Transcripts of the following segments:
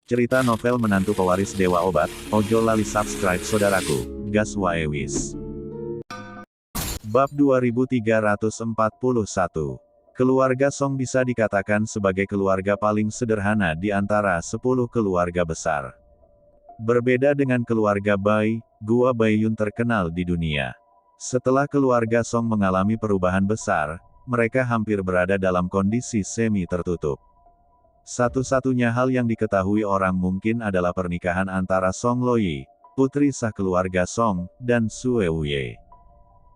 Cerita novel menantu pewaris Dewa Obat. Ojo lali subscribe saudaraku, gas wae wis. Bab 2341. Keluarga Song bisa dikatakan sebagai keluarga paling sederhana di antara 10 keluarga besar. Berbeda dengan keluarga Bai, Gua Baiyun terkenal di dunia. Setelah keluarga Song mengalami perubahan besar, mereka hampir berada dalam kondisi semi tertutup. Satu-satunya hal yang diketahui orang mungkin adalah pernikahan antara Song Loyi, putri sah keluarga Song, dan Sue Wuye.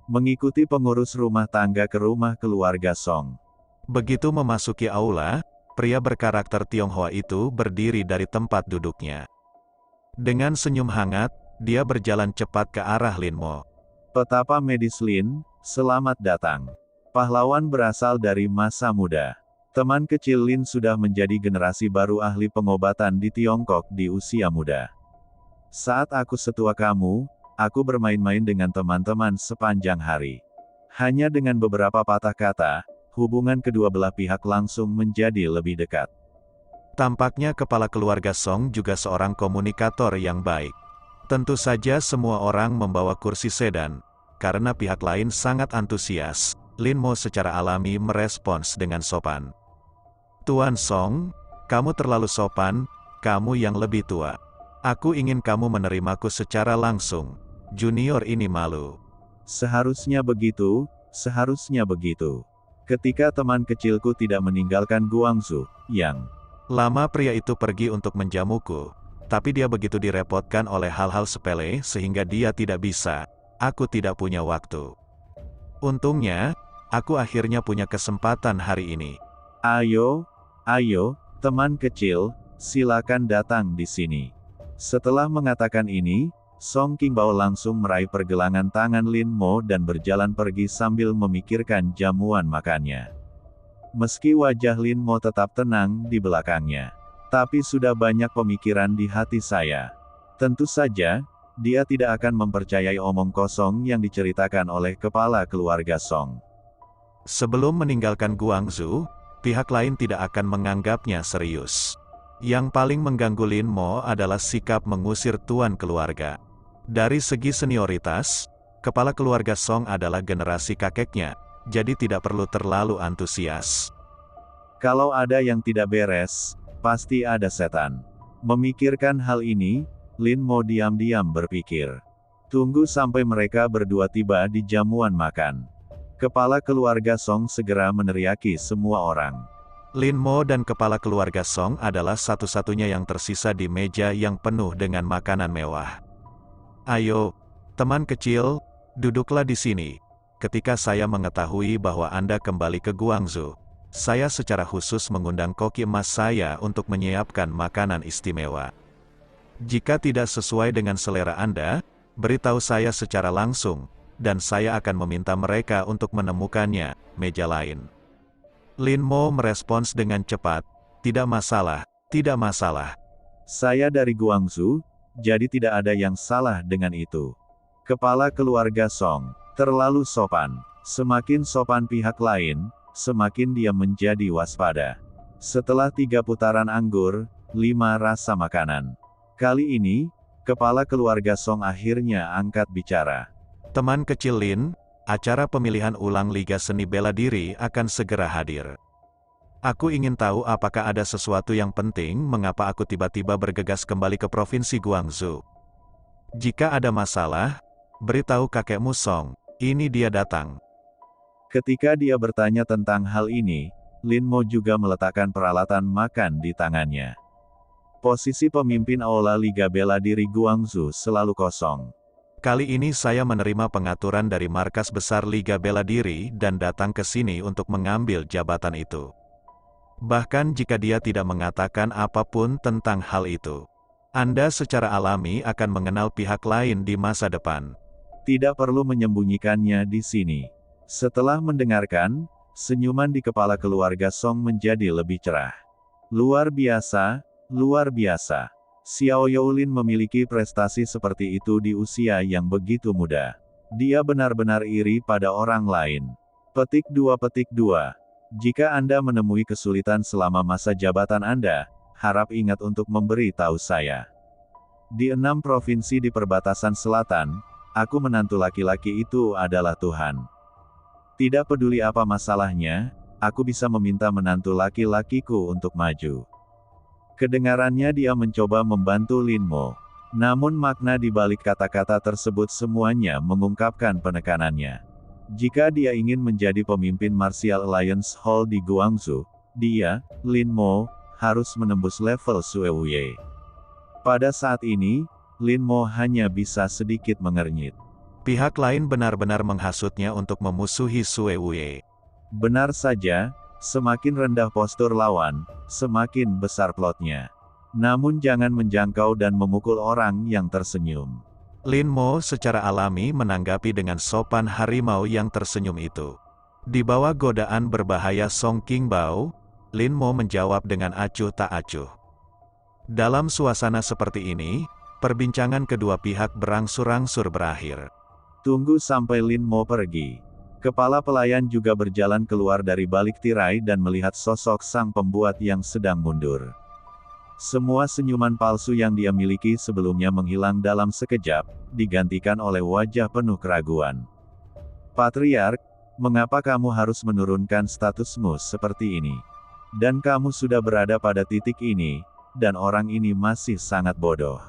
Mengikuti pengurus rumah tangga ke rumah keluarga Song. Begitu memasuki aula, pria berkarakter Tionghoa itu berdiri dari tempat duduknya. Dengan senyum hangat, dia berjalan cepat ke arah Lin Mo. Petapa medis Lin, selamat datang. Pahlawan berasal dari masa muda. Teman kecil Lin sudah menjadi generasi baru ahli pengobatan di Tiongkok di usia muda. Saat aku setua kamu, aku bermain-main dengan teman-teman sepanjang hari. Hanya dengan beberapa patah kata, hubungan kedua belah pihak langsung menjadi lebih dekat. Tampaknya kepala keluarga Song juga seorang komunikator yang baik. Tentu saja semua orang membawa kursi sedan. Karena pihak lain sangat antusias, Lin Mo secara alami merespons dengan sopan. Tuan Song, kamu terlalu sopan, kamu yang lebih tua. Aku ingin kamu menerimaku secara langsung. Junior ini malu. Seharusnya begitu, seharusnya begitu. Ketika teman kecilku tidak meninggalkan Guangzhou, yang lama pria itu pergi untuk menjamuku, tapi dia begitu direpotkan oleh hal-hal sepele sehingga dia tidak bisa. Aku tidak punya waktu. Untungnya, aku akhirnya punya kesempatan hari ini. Ayo, teman kecil, silakan datang di sini. Setelah mengatakan ini, Song Qingbao langsung meraih pergelangan tangan Lin Mo dan berjalan pergi sambil memikirkan jamuan makannya. Meski wajah Lin Mo tetap tenang di belakangnya, tapi sudah banyak pemikiran di hati saya. Tentu saja, dia tidak akan mempercayai omong kosong yang diceritakan oleh kepala keluarga Song. Sebelum meninggalkan Guangzhou, pihak lain tidak akan menganggapnya serius. Yang paling mengganggu Lin Mo adalah sikap mengusir tuan keluarga. Dari segi senioritas, kepala keluarga Song adalah generasi kakeknya, jadi tidak perlu terlalu antusias. Kalau ada yang tidak beres, pasti ada setan. Memikirkan hal ini, Lin Mo diam-diam berpikir. Tunggu sampai mereka berdua tiba di jamuan makan. Kepala keluarga Song segera meneriaki semua orang. Lin Mo dan kepala keluarga Song adalah satu-satunya yang tersisa di meja yang penuh dengan makanan mewah. Ayo, teman kecil, duduklah di sini. Ketika saya mengetahui bahwa Anda kembali ke Guangzhou, saya secara khusus mengundang koki emas saya untuk menyiapkan makanan istimewa. Jika tidak sesuai dengan selera Anda, beritahu saya secara langsung, dan saya akan meminta mereka untuk menemukannya, meja lain. Lin Mo merespons dengan cepat, tidak masalah, tidak masalah. Saya dari Guangzhou, jadi tidak ada yang salah dengan itu. Kepala keluarga Song, terlalu sopan. Semakin sopan pihak lain, semakin dia menjadi waspada. Setelah 3 putaran anggur, 5 rasa makanan. Kali ini, kepala keluarga Song akhirnya angkat bicara. Teman kecil Lin, acara pemilihan ulang Liga Seni Bela Diri akan segera hadir. Aku ingin tahu apakah ada sesuatu yang penting mengapa aku tiba-tiba bergegas kembali ke Provinsi Guangzhou. Jika ada masalah, beritahu kakekmu Song, ini dia datang. Ketika dia bertanya tentang hal ini, Lin Mo juga meletakkan peralatan makan di tangannya. Posisi pemimpin aula Liga Bela Diri Guangzhou selalu kosong. Kali ini saya menerima pengaturan dari markas besar Liga Bela Diri dan datang ke sini untuk mengambil jabatan itu. Bahkan jika dia tidak mengatakan apapun tentang hal itu, Anda secara alami akan mengenal pihak lain di masa depan. Tidak perlu menyembunyikannya di sini. Setelah mendengarkan, senyuman di kepala keluarga Song menjadi lebih cerah. Luar biasa, luar biasa. Xiao Youlin memiliki prestasi seperti itu di usia yang begitu muda. Dia benar-benar iri pada orang lain. Petik 2. Jika Anda menemui kesulitan selama masa jabatan Anda, harap ingat untuk memberi tahu saya. Di 6 provinsi di perbatasan selatan, aku menantu laki-laki itu adalah Tuhan. Tidak peduli apa masalahnya, aku bisa meminta menantu laki-lakiku untuk maju. Kedengarannya dia mencoba membantu Lin Mo. Namun makna di balik kata-kata tersebut semuanya mengungkapkan penekanannya. Jika dia ingin menjadi pemimpin Martial Alliance Hall di Guangzhou, dia, Lin Mo, harus menembus level Sue Wuye. Pada saat ini, Lin Mo hanya bisa sedikit mengernyit. Pihak lain benar-benar menghasutnya untuk memusuhi Sue Wuye. Benar saja, semakin rendah postur lawan, semakin besar plotnya. Namun jangan menjangkau dan memukul orang yang tersenyum. Lin Mo secara alami menanggapi dengan sopan harimau yang tersenyum itu. Di bawah godaan berbahaya Song Qingbao, Lin Mo menjawab dengan acuh tak acuh. Dalam suasana seperti ini, perbincangan kedua pihak berangsur-angsur berakhir. Tunggu sampai Lin Mo pergi. Kepala pelayan juga berjalan keluar dari balik tirai dan melihat sosok sang pembuat yang sedang mundur. Semua senyuman palsu yang dia miliki sebelumnya menghilang dalam sekejap, digantikan oleh wajah penuh keraguan. Patriark, mengapa kamu harus menurunkan statusmu seperti ini? Dan kamu sudah berada pada titik ini, dan orang ini masih sangat bodoh.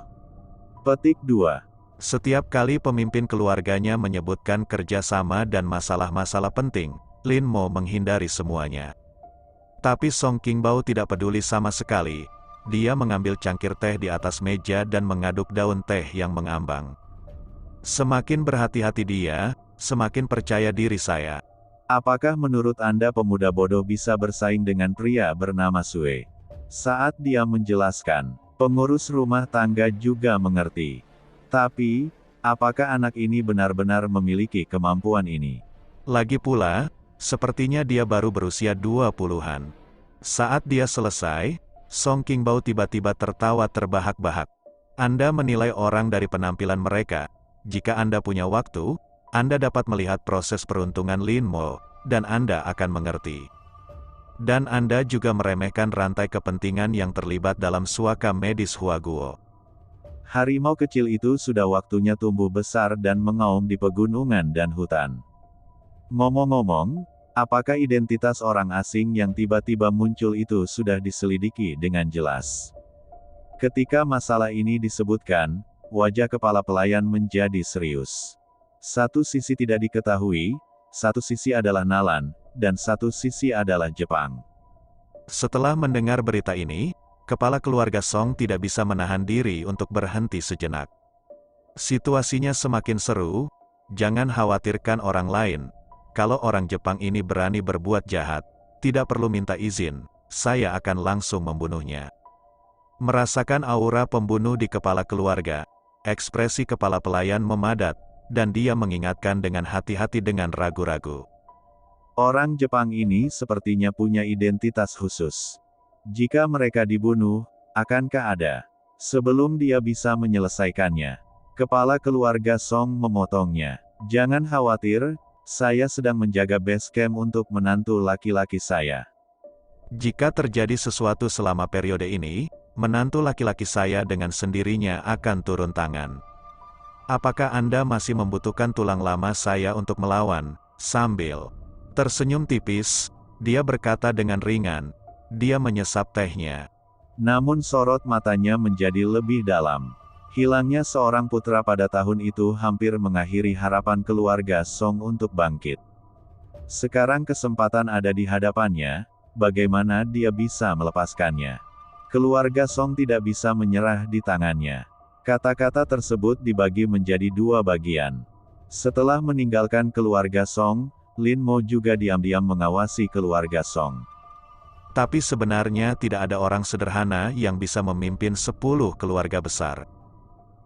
Petik 2. Setiap kali pemimpin keluarganya menyebutkan kerjasama dan masalah-masalah penting, Lin Mo menghindari semuanya. Tapi Song Qingbao tidak peduli sama sekali. Dia mengambil cangkir teh di atas meja dan mengaduk daun teh yang mengambang. Semakin berhati-hati dia, semakin percaya diri saya. Apakah menurut Anda pemuda bodoh bisa bersaing dengan pria bernama Sue? Saat dia menjelaskan, pengurus rumah tangga juga mengerti. Tapi, apakah anak ini benar-benar memiliki kemampuan ini? Lagi pula, sepertinya dia baru berusia 20-an. Saat dia selesai, Song Qingbao tiba-tiba tertawa terbahak-bahak. Anda menilai orang dari penampilan mereka. Jika Anda punya waktu, Anda dapat melihat proses peruntungan Lin Mo, dan Anda akan mengerti. Dan Anda juga meremehkan rantai kepentingan yang terlibat dalam suaka medis Huaguo. Harimau kecil itu sudah waktunya tumbuh besar dan mengaum di pegunungan dan hutan. Ngomong-ngomong, apakah identitas orang asing yang tiba-tiba muncul itu sudah diselidiki dengan jelas? Ketika masalah ini disebutkan, wajah kepala pelayan menjadi serius. Satu sisi tidak diketahui, satu sisi adalah Nalan, dan satu sisi adalah Jepang. Setelah mendengar berita ini, kepala keluarga Song tidak bisa menahan diri untuk berhenti sejenak. Situasinya semakin seru, jangan khawatirkan orang lain. Kalau orang Jepang ini berani berbuat jahat, tidak perlu minta izin, saya akan langsung membunuhnya. Merasakan aura pembunuh di kepala keluarga, ekspresi kepala pelayan memadat, dan dia mengingatkan dengan hati-hati dengan ragu-ragu. Orang Jepang ini sepertinya punya identitas khusus. Jika mereka dibunuh, akankah ada? Sebelum dia bisa menyelesaikannya, kepala keluarga Song memotongnya. Jangan khawatir, saya sedang menjaga base camp untuk menantu laki-laki saya. Jika terjadi sesuatu selama periode ini, menantu laki-laki saya dengan sendirinya akan turun tangan. Apakah Anda masih membutuhkan tulang lama saya untuk melawan? Sambil tersenyum tipis, dia berkata dengan ringan. Dia menyesap tehnya. Namun sorot matanya menjadi lebih dalam. Hilangnya seorang putra pada tahun itu hampir mengakhiri harapan keluarga Song untuk bangkit. Sekarang kesempatan ada di hadapannya, bagaimana dia bisa melepaskannya? Keluarga Song tidak bisa menyerah di tangannya. Kata-kata tersebut dibagi menjadi dua bagian. Setelah meninggalkan keluarga Song, Lin Mo juga diam-diam mengawasi keluarga Song. Tapi sebenarnya tidak ada orang sederhana yang bisa memimpin 10 keluarga besar.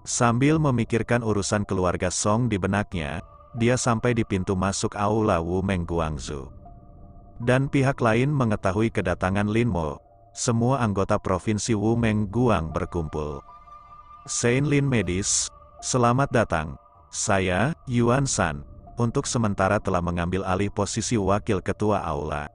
Sambil memikirkan urusan keluarga Song di benaknya, dia sampai di pintu masuk aula Wumeng Guangzhou. Dan pihak lain mengetahui kedatangan Lin Mo. Semua anggota provinsi Wumeng Guang berkumpul. Saint Lin Medis, selamat datang. Saya, Yuan San, untuk sementara telah mengambil alih posisi wakil ketua aula.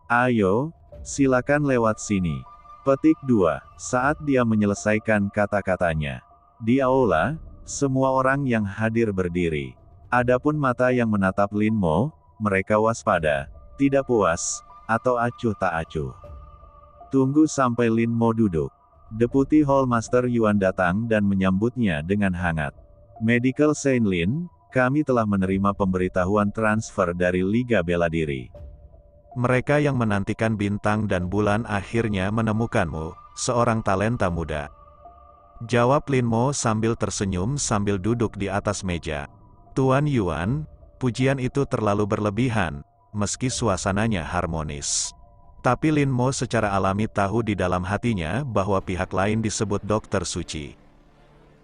Ayo, silakan lewat sini. Petik 2. Saat dia menyelesaikan kata-katanya. Di aula, semua orang yang hadir berdiri. Adapun mata yang menatap Lin Mo, mereka waspada, tidak puas, atau acuh tak acuh. Tunggu sampai Lin Mo duduk. Deputi Hallmaster Yuan datang dan menyambutnya dengan hangat. Medical Saint Lin, kami telah menerima pemberitahuan transfer dari Liga Bela Diri. Mereka yang menantikan bintang dan bulan akhirnya menemukanmu, seorang talenta muda. Jawab Lin Mo sambil tersenyum sambil duduk di atas meja. Tuan Yuan, pujian itu terlalu berlebihan, meski suasananya harmonis. Tapi Lin Mo secara alami tahu di dalam hatinya bahwa pihak lain disebut Dokter Suci.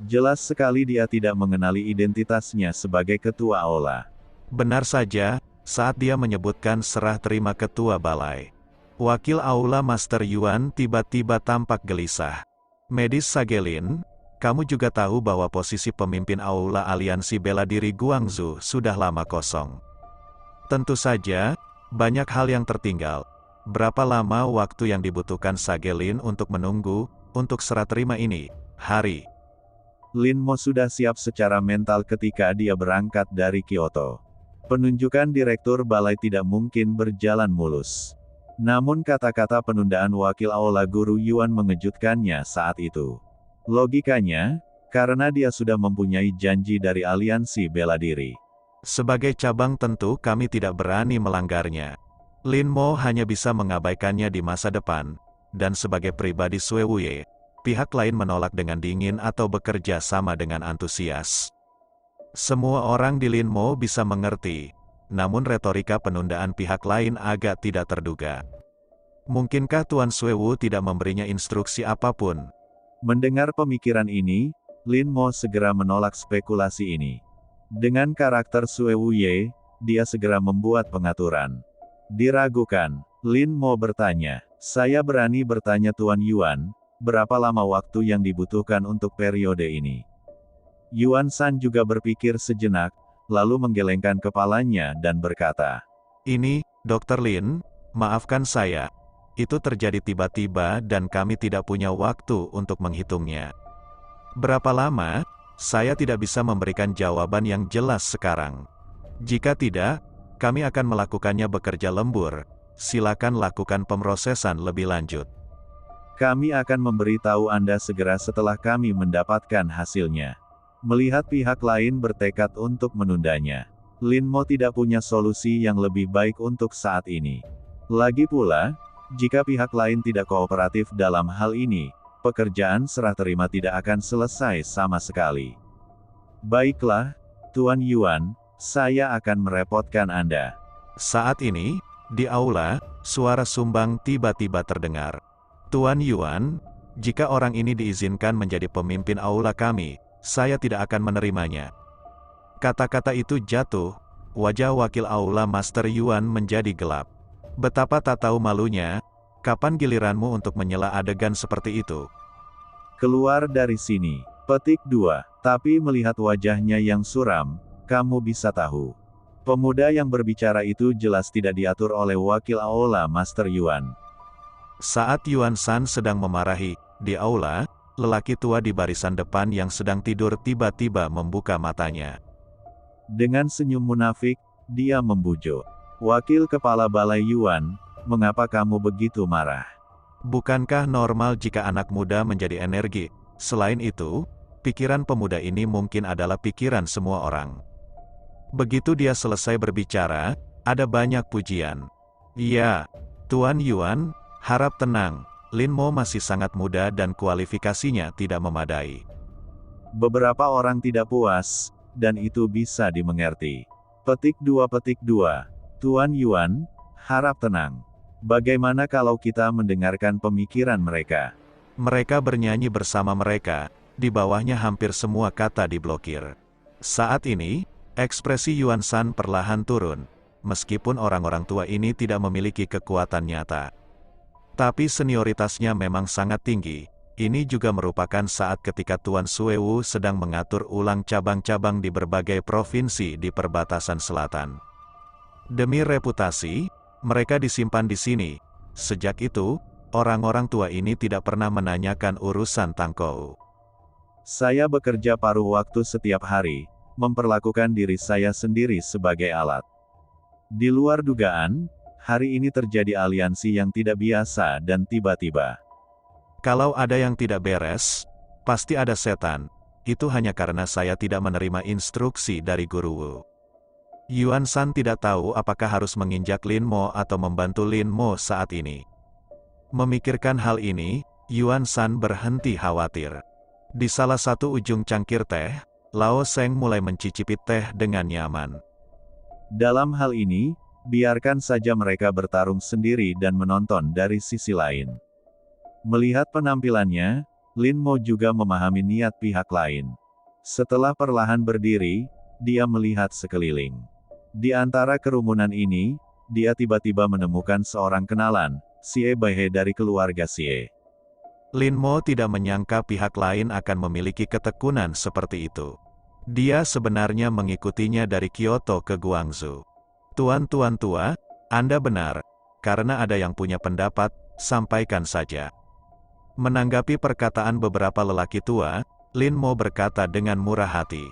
Jelas sekali dia tidak mengenali identitasnya sebagai ketua aula. Benar saja, saat dia menyebutkan serah terima ketua balai. Wakil aula Master Yuan tiba-tiba tampak gelisah. Medis Sagelin, kamu juga tahu bahwa posisi pemimpin aula Aliansi Bela Diri Guangzhou sudah lama kosong. Tentu saja, banyak hal yang tertinggal. Berapa lama waktu yang dibutuhkan Sagelin untuk menunggu, untuk serah terima ini? Hari. Lin Mo sudah siap secara mental ketika dia berangkat dari Kyoto. Penunjukan direktur balai tidak mungkin berjalan mulus. Namun kata-kata penundaan wakil aula guru Yuan mengejutkannya saat itu. Logikanya, karena dia sudah mempunyai janji dari Aliansi Bela Diri. Sebagai cabang tentu kami tidak berani melanggarnya. Lin Mo hanya bisa mengabaikannya di masa depan, dan sebagai pribadi Sui Wuye, pihak lain menolak dengan dingin atau bekerja sama dengan antusias. Semua orang di Lin Mo bisa mengerti, namun retorika penundaan pihak lain agak tidak terduga. Mungkinkah Tuan Sui Wu tidak memberinya instruksi apapun? Mendengar pemikiran ini, Lin Mo segera menolak spekulasi ini. Dengan karakter Sui Wuye, dia segera membuat pengaturan. Diragukan, Lin Mo bertanya, saya berani bertanya Tuan Yuan, berapa lama waktu yang dibutuhkan untuk periode ini? Yuan San juga berpikir sejenak, lalu menggelengkan kepalanya dan berkata, Ini, Dr. Lin, maafkan saya. Itu terjadi tiba-tiba dan kami tidak punya waktu untuk menghitungnya. Berapa lama? Saya tidak bisa memberikan jawaban yang jelas sekarang. Jika tidak, kami akan melakukannya bekerja lembur. Silakan lakukan pemrosesan lebih lanjut. Kami akan memberitahu Anda segera setelah kami mendapatkan hasilnya. Melihat pihak lain bertekad untuk menundanya, Lin Mo tidak punya solusi yang lebih baik untuk saat ini. Lagi pula, jika pihak lain tidak kooperatif dalam hal ini, pekerjaan serah terima tidak akan selesai sama sekali. Baiklah, Tuan Yuan, saya akan merepotkan Anda. Saat ini, di aula, suara sumbang tiba-tiba terdengar. Tuan Yuan, jika orang ini diizinkan menjadi pemimpin aula kami, saya tidak akan menerimanya. Kata-kata itu jatuh, wajah wakil aula Master Yuan menjadi gelap. Betapa tak tahu malunya, kapan giliranmu untuk menyela adegan seperti itu? Keluar dari sini. Petik 2. Tapi melihat wajahnya yang suram, kamu bisa tahu. Pemuda yang berbicara itu jelas tidak diatur oleh wakil aula Master Yuan. Saat Yuan San sedang memarahi, di aula, lelaki tua di barisan depan yang sedang tidur tiba-tiba membuka matanya. Dengan senyum munafik, dia membujuk. Wakil Kepala Balai Yuan, mengapa kamu begitu marah? Bukankah normal jika anak muda menjadi energi? Selain itu, pikiran pemuda ini mungkin adalah pikiran semua orang. Begitu dia selesai berbicara, ada banyak pujian. Ya, Tuan Yuan, harap tenang. Lin Mo masih sangat muda dan kualifikasinya tidak memadai. Beberapa orang tidak puas, dan itu bisa dimengerti. Petik 2. Tuan Yuan, harap tenang. Bagaimana kalau kita mendengarkan pemikiran mereka? Mereka bernyanyi bersama mereka, di bawahnya hampir semua kata diblokir. Saat ini, ekspresi Yuan San perlahan turun, meskipun orang-orang tua ini tidak memiliki kekuatan nyata. Tapi senioritasnya memang sangat tinggi. Ini juga merupakan saat ketika Tuan Sui Wu sedang mengatur ulang cabang-cabang di berbagai provinsi di perbatasan selatan. Demi reputasi, mereka disimpan di sini. Sejak itu, orang-orang tua ini tidak pernah menanyakan urusan Tangkou. Saya bekerja paruh waktu setiap hari, memperlakukan diri saya sendiri sebagai alat. Di luar dugaan, hari ini terjadi aliansi yang tidak biasa dan tiba-tiba. Kalau ada yang tidak beres, pasti ada setan. Itu hanya karena saya tidak menerima instruksi dari Guru Wu. Yuan Shan tidak tahu apakah harus menginjak Lin Mo atau membantu Lin Mo saat ini. Memikirkan hal ini, Yuan Shan berhenti khawatir. Di salah satu ujung cangkir teh, Lao Sheng mulai mencicipi teh dengan nyaman. Dalam hal ini, biarkan saja mereka bertarung sendiri dan menonton dari sisi lain. Melihat penampilannya, Lin Mo juga memahami niat pihak lain. Setelah perlahan berdiri, dia melihat sekeliling. Di antara kerumunan ini, dia tiba-tiba menemukan seorang kenalan, Xie Baihe dari keluarga Xie. Lin Mo tidak menyangka pihak lain akan memiliki ketekunan seperti itu. Dia sebenarnya mengikutinya dari Kyoto ke Guangzhou. Tuan-tuan tua, Anda benar, karena ada yang punya pendapat, sampaikan saja. Menanggapi perkataan beberapa lelaki tua, Lin Mo berkata dengan murah hati.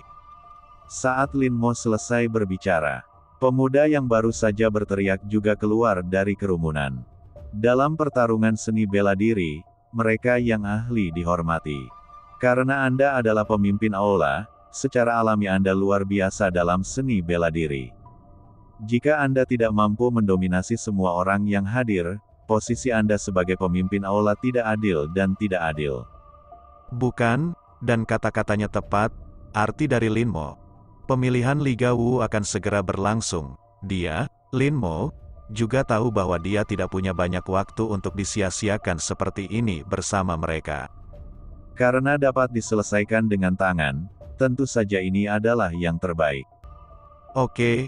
Saat Lin Mo selesai berbicara, pemuda yang baru saja berteriak juga keluar dari kerumunan. Dalam pertarungan seni bela diri, mereka yang ahli dihormati. Karena Anda adalah pemimpin aula, secara alami Anda luar biasa dalam seni bela diri. Jika Anda tidak mampu mendominasi semua orang yang hadir, posisi Anda sebagai pemimpin aula tidak adil dan tidak adil. Bukan, dan kata-katanya tepat, arti dari Lin Mo. Pemilihan Liga Wu akan segera berlangsung. Dia, Lin Mo, juga tahu bahwa dia tidak punya banyak waktu untuk disia-siakan seperti ini bersama mereka. Karena dapat diselesaikan dengan tangan, tentu saja ini adalah yang terbaik. Oke,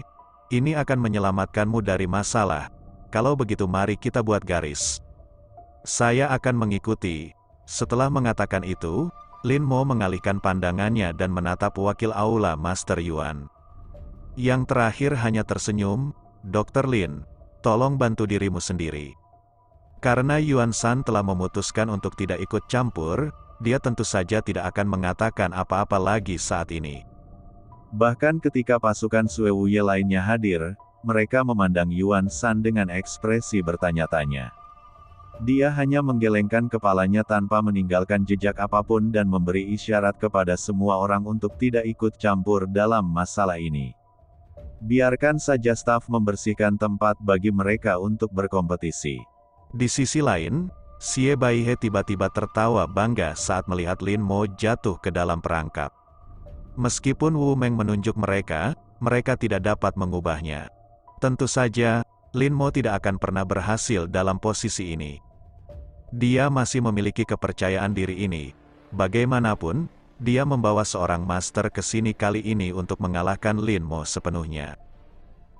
ini akan menyelamatkanmu dari masalah. Kalau begitu mari kita buat garis. Saya akan mengikuti. Setelah mengatakan itu, Lin Mo mengalihkan pandangannya dan menatap wakil aula Master Yuan. Yang terakhir hanya tersenyum, Dr. Lin, tolong bantu dirimu sendiri. Karena Yuan Shan telah memutuskan untuk tidak ikut campur, dia tentu saja tidak akan mengatakan apa-apa lagi saat ini. Bahkan ketika pasukan Sue Wuye lainnya hadir, mereka memandang Yuan Shan dengan ekspresi bertanya-tanya. Dia hanya menggelengkan kepalanya tanpa meninggalkan jejak apapun dan memberi isyarat kepada semua orang untuk tidak ikut campur dalam masalah ini. Biarkan saja staf membersihkan tempat bagi mereka untuk berkompetisi. Di sisi lain, Xie Baihe tiba-tiba tertawa bangga saat melihat Lin Mo jatuh ke dalam perangkap. Meskipun Wu Meng menunjuk mereka, mereka tidak dapat mengubahnya. Tentu saja, Lin Mo tidak akan pernah berhasil dalam posisi ini. Dia masih memiliki kepercayaan diri ini. Bagaimanapun, dia membawa seorang master ke sini kali ini untuk mengalahkan Lin Mo sepenuhnya.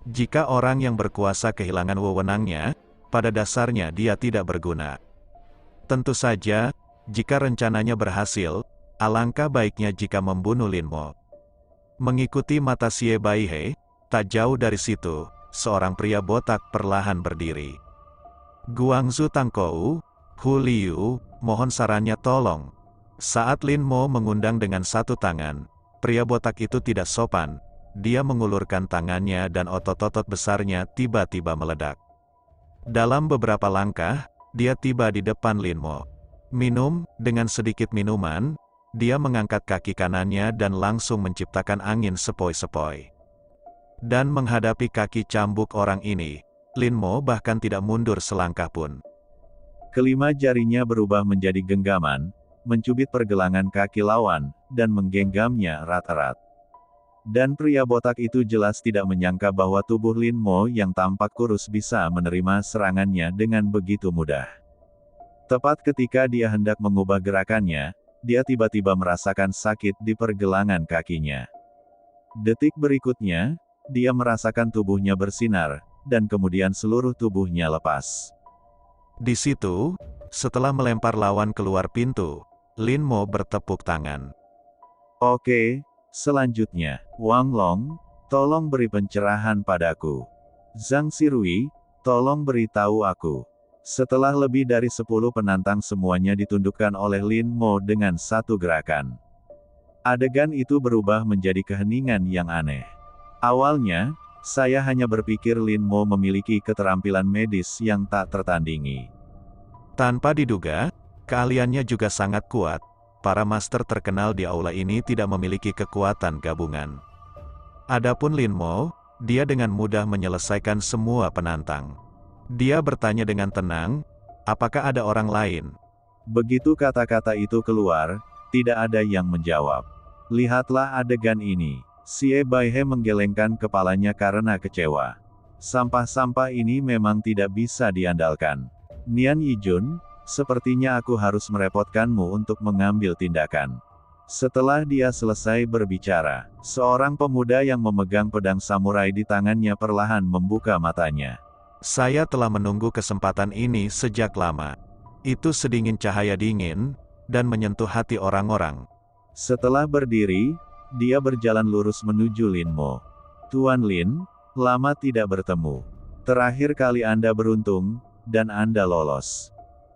Jika orang yang berkuasa kehilangan wewenangnya, pada dasarnya dia tidak berguna. Tentu saja, jika rencananya berhasil, alangkah baiknya jika membunuh Lin Mo. Mengikuti mata Xie Baihe, tak jauh dari situ, seorang pria botak perlahan berdiri. Guangzhou Tangkou, Hu Liu, mohon sarannya tolong. Saat Lin Mo mengundang dengan satu tangan, pria botak itu tidak sopan. Dia mengulurkan tangannya dan otot-otot besarnya tiba-tiba meledak. Dalam beberapa langkah, dia tiba di depan Lin Mo. Minum, dengan sedikit minuman, dia mengangkat kaki kanannya dan langsung menciptakan angin sepoi-sepoi. Dan menghadapi kaki cambuk orang ini, Lin Mo bahkan tidak mundur selangkah pun. Kelima jarinya berubah menjadi genggaman, mencubit pergelangan kaki lawan, dan menggenggamnya erat-erat. Dan pria botak itu jelas tidak menyangka bahwa tubuh Lin Mo yang tampak kurus bisa menerima serangannya dengan begitu mudah. Tepat ketika dia hendak mengubah gerakannya, dia tiba-tiba merasakan sakit di pergelangan kakinya. Detik berikutnya, dia merasakan tubuhnya bersinar, dan kemudian seluruh tubuhnya lepas. Di situ, setelah melempar lawan keluar pintu, Lin Mo bertepuk tangan. Oke, selanjutnya, Wang Long, tolong beri pencerahan padaku. Zhang Xirui, tolong beritahu aku. Setelah lebih dari 10 penantang semuanya ditundukkan oleh Lin Mo dengan satu gerakan. Adegan itu berubah menjadi keheningan yang aneh. Awalnya, saya hanya berpikir Lin Mo memiliki keterampilan medis yang tak tertandingi. Tanpa diduga, keahliannya juga sangat kuat. Para master terkenal di aula ini tidak memiliki kekuatan gabungan. Adapun Lin Mo, dia dengan mudah menyelesaikan semua penantang. Dia bertanya dengan tenang, apakah ada orang lain? Begitu kata-kata itu keluar, tidak ada yang menjawab. Lihatlah adegan ini. Xie Baihe menggelengkan kepalanya karena kecewa. Sampah-sampah ini memang tidak bisa diandalkan. Nian Yijun, sepertinya aku harus merepotkanmu untuk mengambil tindakan. Setelah dia selesai berbicara, seorang pemuda yang memegang pedang samurai di tangannya perlahan membuka matanya. Saya telah menunggu kesempatan ini sejak lama. Itu sedingin cahaya dingin, dan menyentuh hati orang-orang. Setelah berdiri, dia berjalan lurus menuju Lin Mo. Tuan Lin, lama tidak bertemu. Terakhir kali Anda beruntung, dan Anda lolos.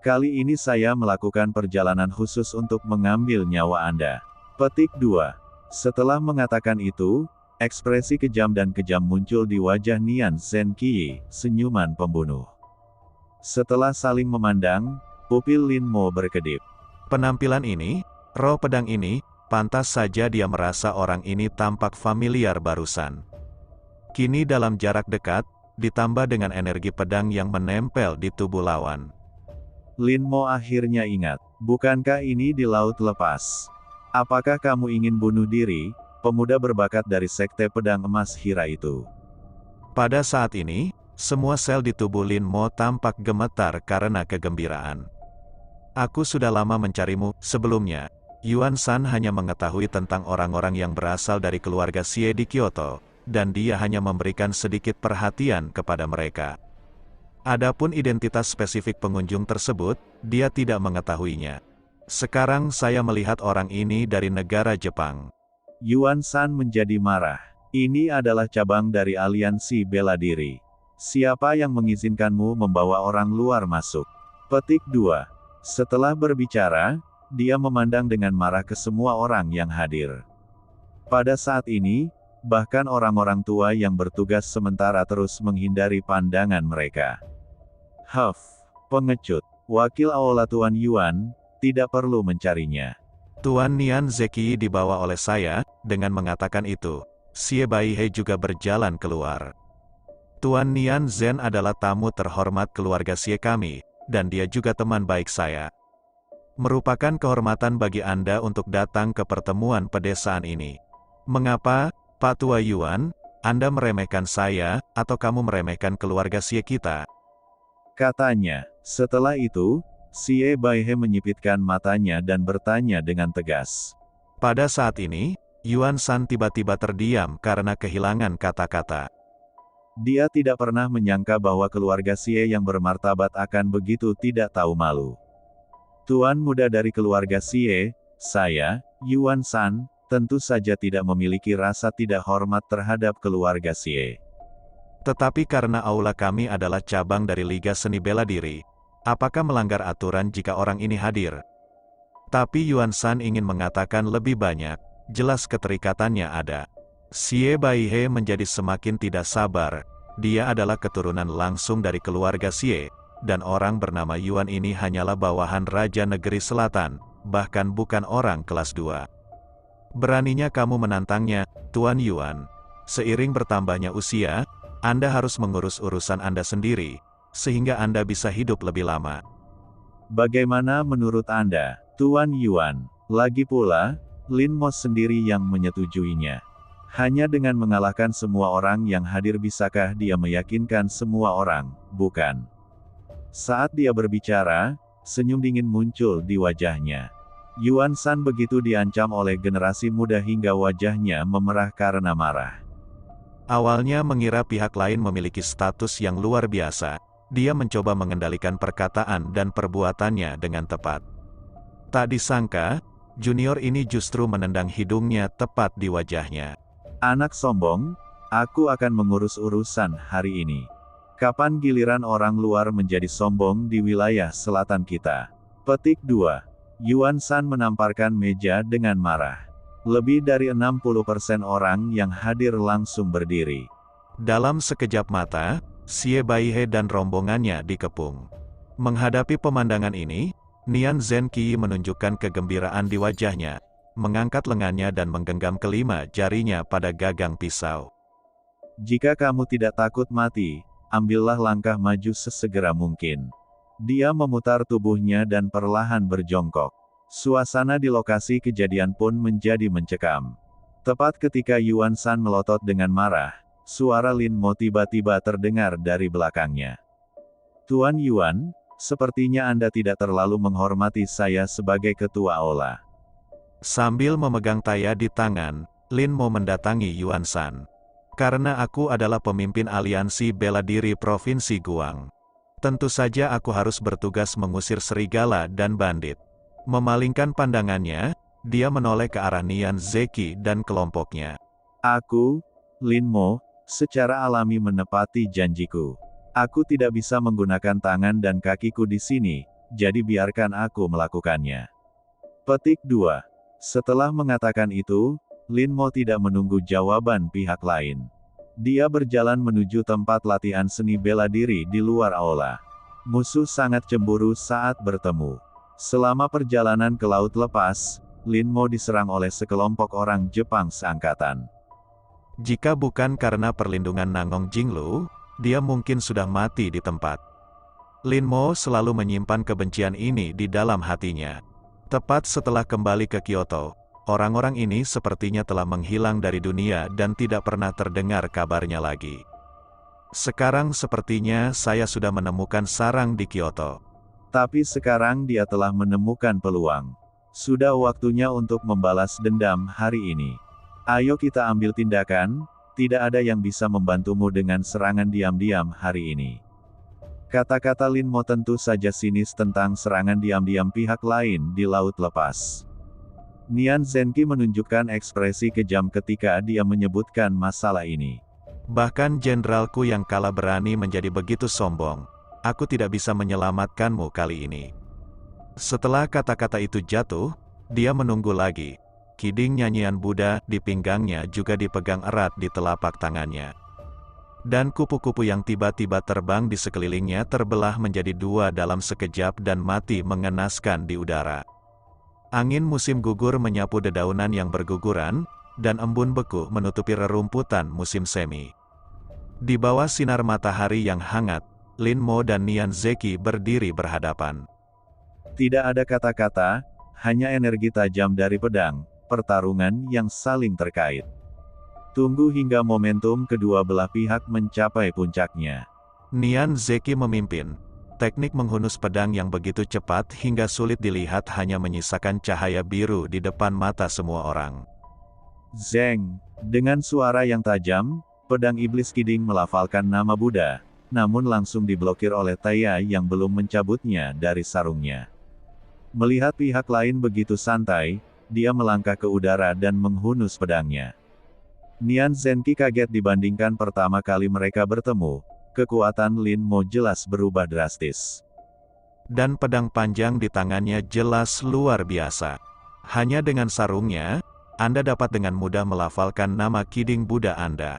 Kali ini saya melakukan perjalanan khusus untuk mengambil nyawa Anda. Petik 2. Setelah mengatakan itu, ekspresi kejam dan kejam muncul di wajah Nian Zhenqiyi, senyuman pembunuh. Setelah saling memandang, pupil Lin Mo berkedip. Penampilan ini, roh pedang ini, pantas saja dia merasa orang ini tampak familiar barusan. Kini dalam jarak dekat, ditambah dengan energi pedang yang menempel di tubuh lawan. Lin Mo akhirnya ingat, bukankah ini di laut lepas? Apakah kamu ingin bunuh diri, pemuda berbakat dari sekte pedang emas Hira itu? Pada saat ini, semua sel di tubuh Lin Mo tampak gemetar karena kegembiraan. Aku sudah lama mencarimu. Sebelumnya, Yuan Shan hanya mengetahui tentang orang-orang yang berasal dari keluarga Xie di Kyoto, dan dia hanya memberikan sedikit perhatian kepada mereka. Adapun identitas spesifik pengunjung tersebut, dia tidak mengetahuinya. Sekarang saya melihat orang ini dari negara Jepang. Yuan Shan menjadi marah. Ini adalah cabang dari aliansi bela diri. Siapa yang mengizinkanmu membawa orang luar masuk? Petik 2. Setelah berbicara, dia memandang dengan marah ke semua orang yang hadir. Pada saat ini, bahkan orang-orang tua yang bertugas sementara terus menghindari pandangan mereka. Huff, pengecut. Wakil aula Tuan Yuan, tidak perlu mencarinya. Tuan Nian Zhenqiyi dibawa oleh saya. Dengan mengatakan itu, Xie Baihe juga berjalan keluar. Tuan Nian Zhen adalah tamu terhormat keluarga Xie kami, dan dia juga teman baik saya. Merupakan kehormatan bagi Anda untuk datang ke pertemuan pedesaan ini. Mengapa, Pak Tua Yuan, Anda meremehkan saya, atau kamu meremehkan keluarga Xie kita? Katanya. Setelah itu, Xie Baihe menyipitkan matanya dan bertanya dengan tegas. Pada saat ini, Yuan Shan tiba-tiba terdiam karena kehilangan kata-kata. Dia tidak pernah menyangka bahwa keluarga Xie yang bermartabat akan begitu tidak tahu malu. Tuan muda dari keluarga Xie, saya, Yuan Shan, tentu saja tidak memiliki rasa tidak hormat terhadap keluarga Xie. Tetapi karena aula kami adalah cabang dari Liga Seni Bela Diri, apakah melanggar aturan jika orang ini hadir? Tapi Yuan Shan ingin mengatakan lebih banyak, jelas keterikatannya ada. Xie Baihe menjadi semakin tidak sabar. Dia adalah keturunan langsung dari keluarga Xie, dan orang bernama Yuan ini hanyalah bawahan Raja Negeri Selatan, bahkan bukan orang kelas 2. Beraninya kamu menantangnya, Tuan Yuan. Seiring bertambahnya usia, Anda harus mengurus urusan Anda sendiri, sehingga Anda bisa hidup lebih lama. Bagaimana menurut Anda, Tuan Yuan? Lagi pula, Lin Mo sendiri yang menyetujuinya. Hanya dengan mengalahkan semua orang yang hadir bisakah dia meyakinkan semua orang, bukan? Saat dia berbicara, senyum dingin muncul di wajahnya. Yuan Shan begitu diancam oleh generasi muda hingga wajahnya memerah karena marah. Awalnya mengira pihak lain memiliki status yang luar biasa, dia mencoba mengendalikan perkataan dan perbuatannya dengan tepat. Tak disangka, junior ini justru menendang hidungnya tepat di wajahnya. Anak sombong, aku akan mengurus urusan hari ini. Kapan giliran orang luar menjadi sombong di wilayah selatan kita? Petik 2. Yuan Shan menamparkan meja dengan marah. Lebih dari 60% orang yang hadir langsung berdiri. Dalam sekejap mata, Xie Baihe dan rombongannya dikepung. Menghadapi pemandangan ini, Nian Zhenqi menunjukkan kegembiraan di wajahnya, mengangkat lengannya dan menggenggam kelima jarinya pada gagang pisau. Jika kamu tidak takut mati, ambillah langkah maju sesegera mungkin. Dia memutar tubuhnya dan perlahan berjongkok. Suasana di lokasi kejadian pun menjadi mencekam. Tepat ketika Yuan Shan melotot dengan marah, suara Lin Mo tiba-tiba terdengar dari belakangnya. Tuan Yuan, sepertinya Anda tidak terlalu menghormati saya sebagai ketua Ola. Sambil memegang taya di tangan, Lin Mo mendatangi Yuan Shan. Karena aku adalah pemimpin aliansi bela diri Provinsi Guang. Tentu saja aku harus bertugas mengusir serigala dan bandit. Memalingkan pandangannya, dia menoleh ke arah Nian Zhenqi dan kelompoknya. Aku, Lin Mo, secara alami menepati janjiku. Aku tidak bisa menggunakan tangan dan kakiku di sini, jadi biarkan aku melakukannya. Petik 2. Setelah mengatakan itu, Lin Mo tidak menunggu jawaban pihak lain. Dia berjalan menuju tempat latihan seni bela diri di luar aula. Musuh sangat cemburu saat bertemu. Selama perjalanan ke Laut Lepas, Lin Mo diserang oleh sekelompok orang Jepang seangkatan. Jika bukan karena perlindungan Nangong Jinglu, dia mungkin sudah mati di tempat. Lin Mo selalu menyimpan kebencian ini di dalam hatinya. Tepat setelah kembali ke Kyoto, orang-orang ini sepertinya telah menghilang dari dunia dan tidak pernah terdengar kabarnya lagi. Sekarang sepertinya saya sudah menemukan sarang di Kyoto. Tapi sekarang dia telah menemukan peluang. Sudah waktunya untuk membalas dendam hari ini. Ayo kita ambil tindakan, tidak ada yang bisa membantumu dengan serangan diam-diam hari ini. Kata-kata Lin Mo tentu saja sinis tentang serangan diam-diam pihak lain di Laut Lepas. Nian Zhenqi menunjukkan ekspresi kejam ketika dia menyebutkan masalah ini. Bahkan jenderalku yang kalah berani menjadi begitu sombong. Aku tidak bisa menyelamatkanmu kali ini. Setelah kata-kata itu jatuh, dia menunggu lagi. Kiding nyanyian Buddha di pinggangnya juga dipegang erat di telapak tangannya. Dan kupu-kupu yang tiba-tiba terbang di sekelilingnya terbelah menjadi dua dalam sekejap dan mati mengenaskan di udara. Angin musim gugur menyapu dedaunan yang berguguran, dan embun beku menutupi rerumputan musim semi. Di bawah sinar matahari yang hangat, Lin Mo dan Nian Zhenqi berdiri berhadapan. Tidak ada kata-kata, hanya energi tajam dari pedang, pertarungan yang saling terkait. Tunggu hingga momentum kedua belah pihak mencapai puncaknya. Nian Zhenqi memimpin. Teknik menghunus pedang yang begitu cepat hingga sulit dilihat hanya menyisakan cahaya biru di depan mata semua orang. Zeng, dengan suara yang tajam, pedang iblis Kiding melafalkan nama Buddha, namun langsung diblokir oleh Taya yang belum mencabutnya dari sarungnya. Melihat pihak lain begitu santai, dia melangkah ke udara dan menghunus pedangnya. Nian Zhenqi kaget dibandingkan pertama kali mereka bertemu. Kekuatan Lin Mo jelas berubah drastis. Dan pedang panjang di tangannya jelas luar biasa. Hanya dengan sarungnya, Anda dapat dengan mudah melafalkan nama Kiding Buddha Anda.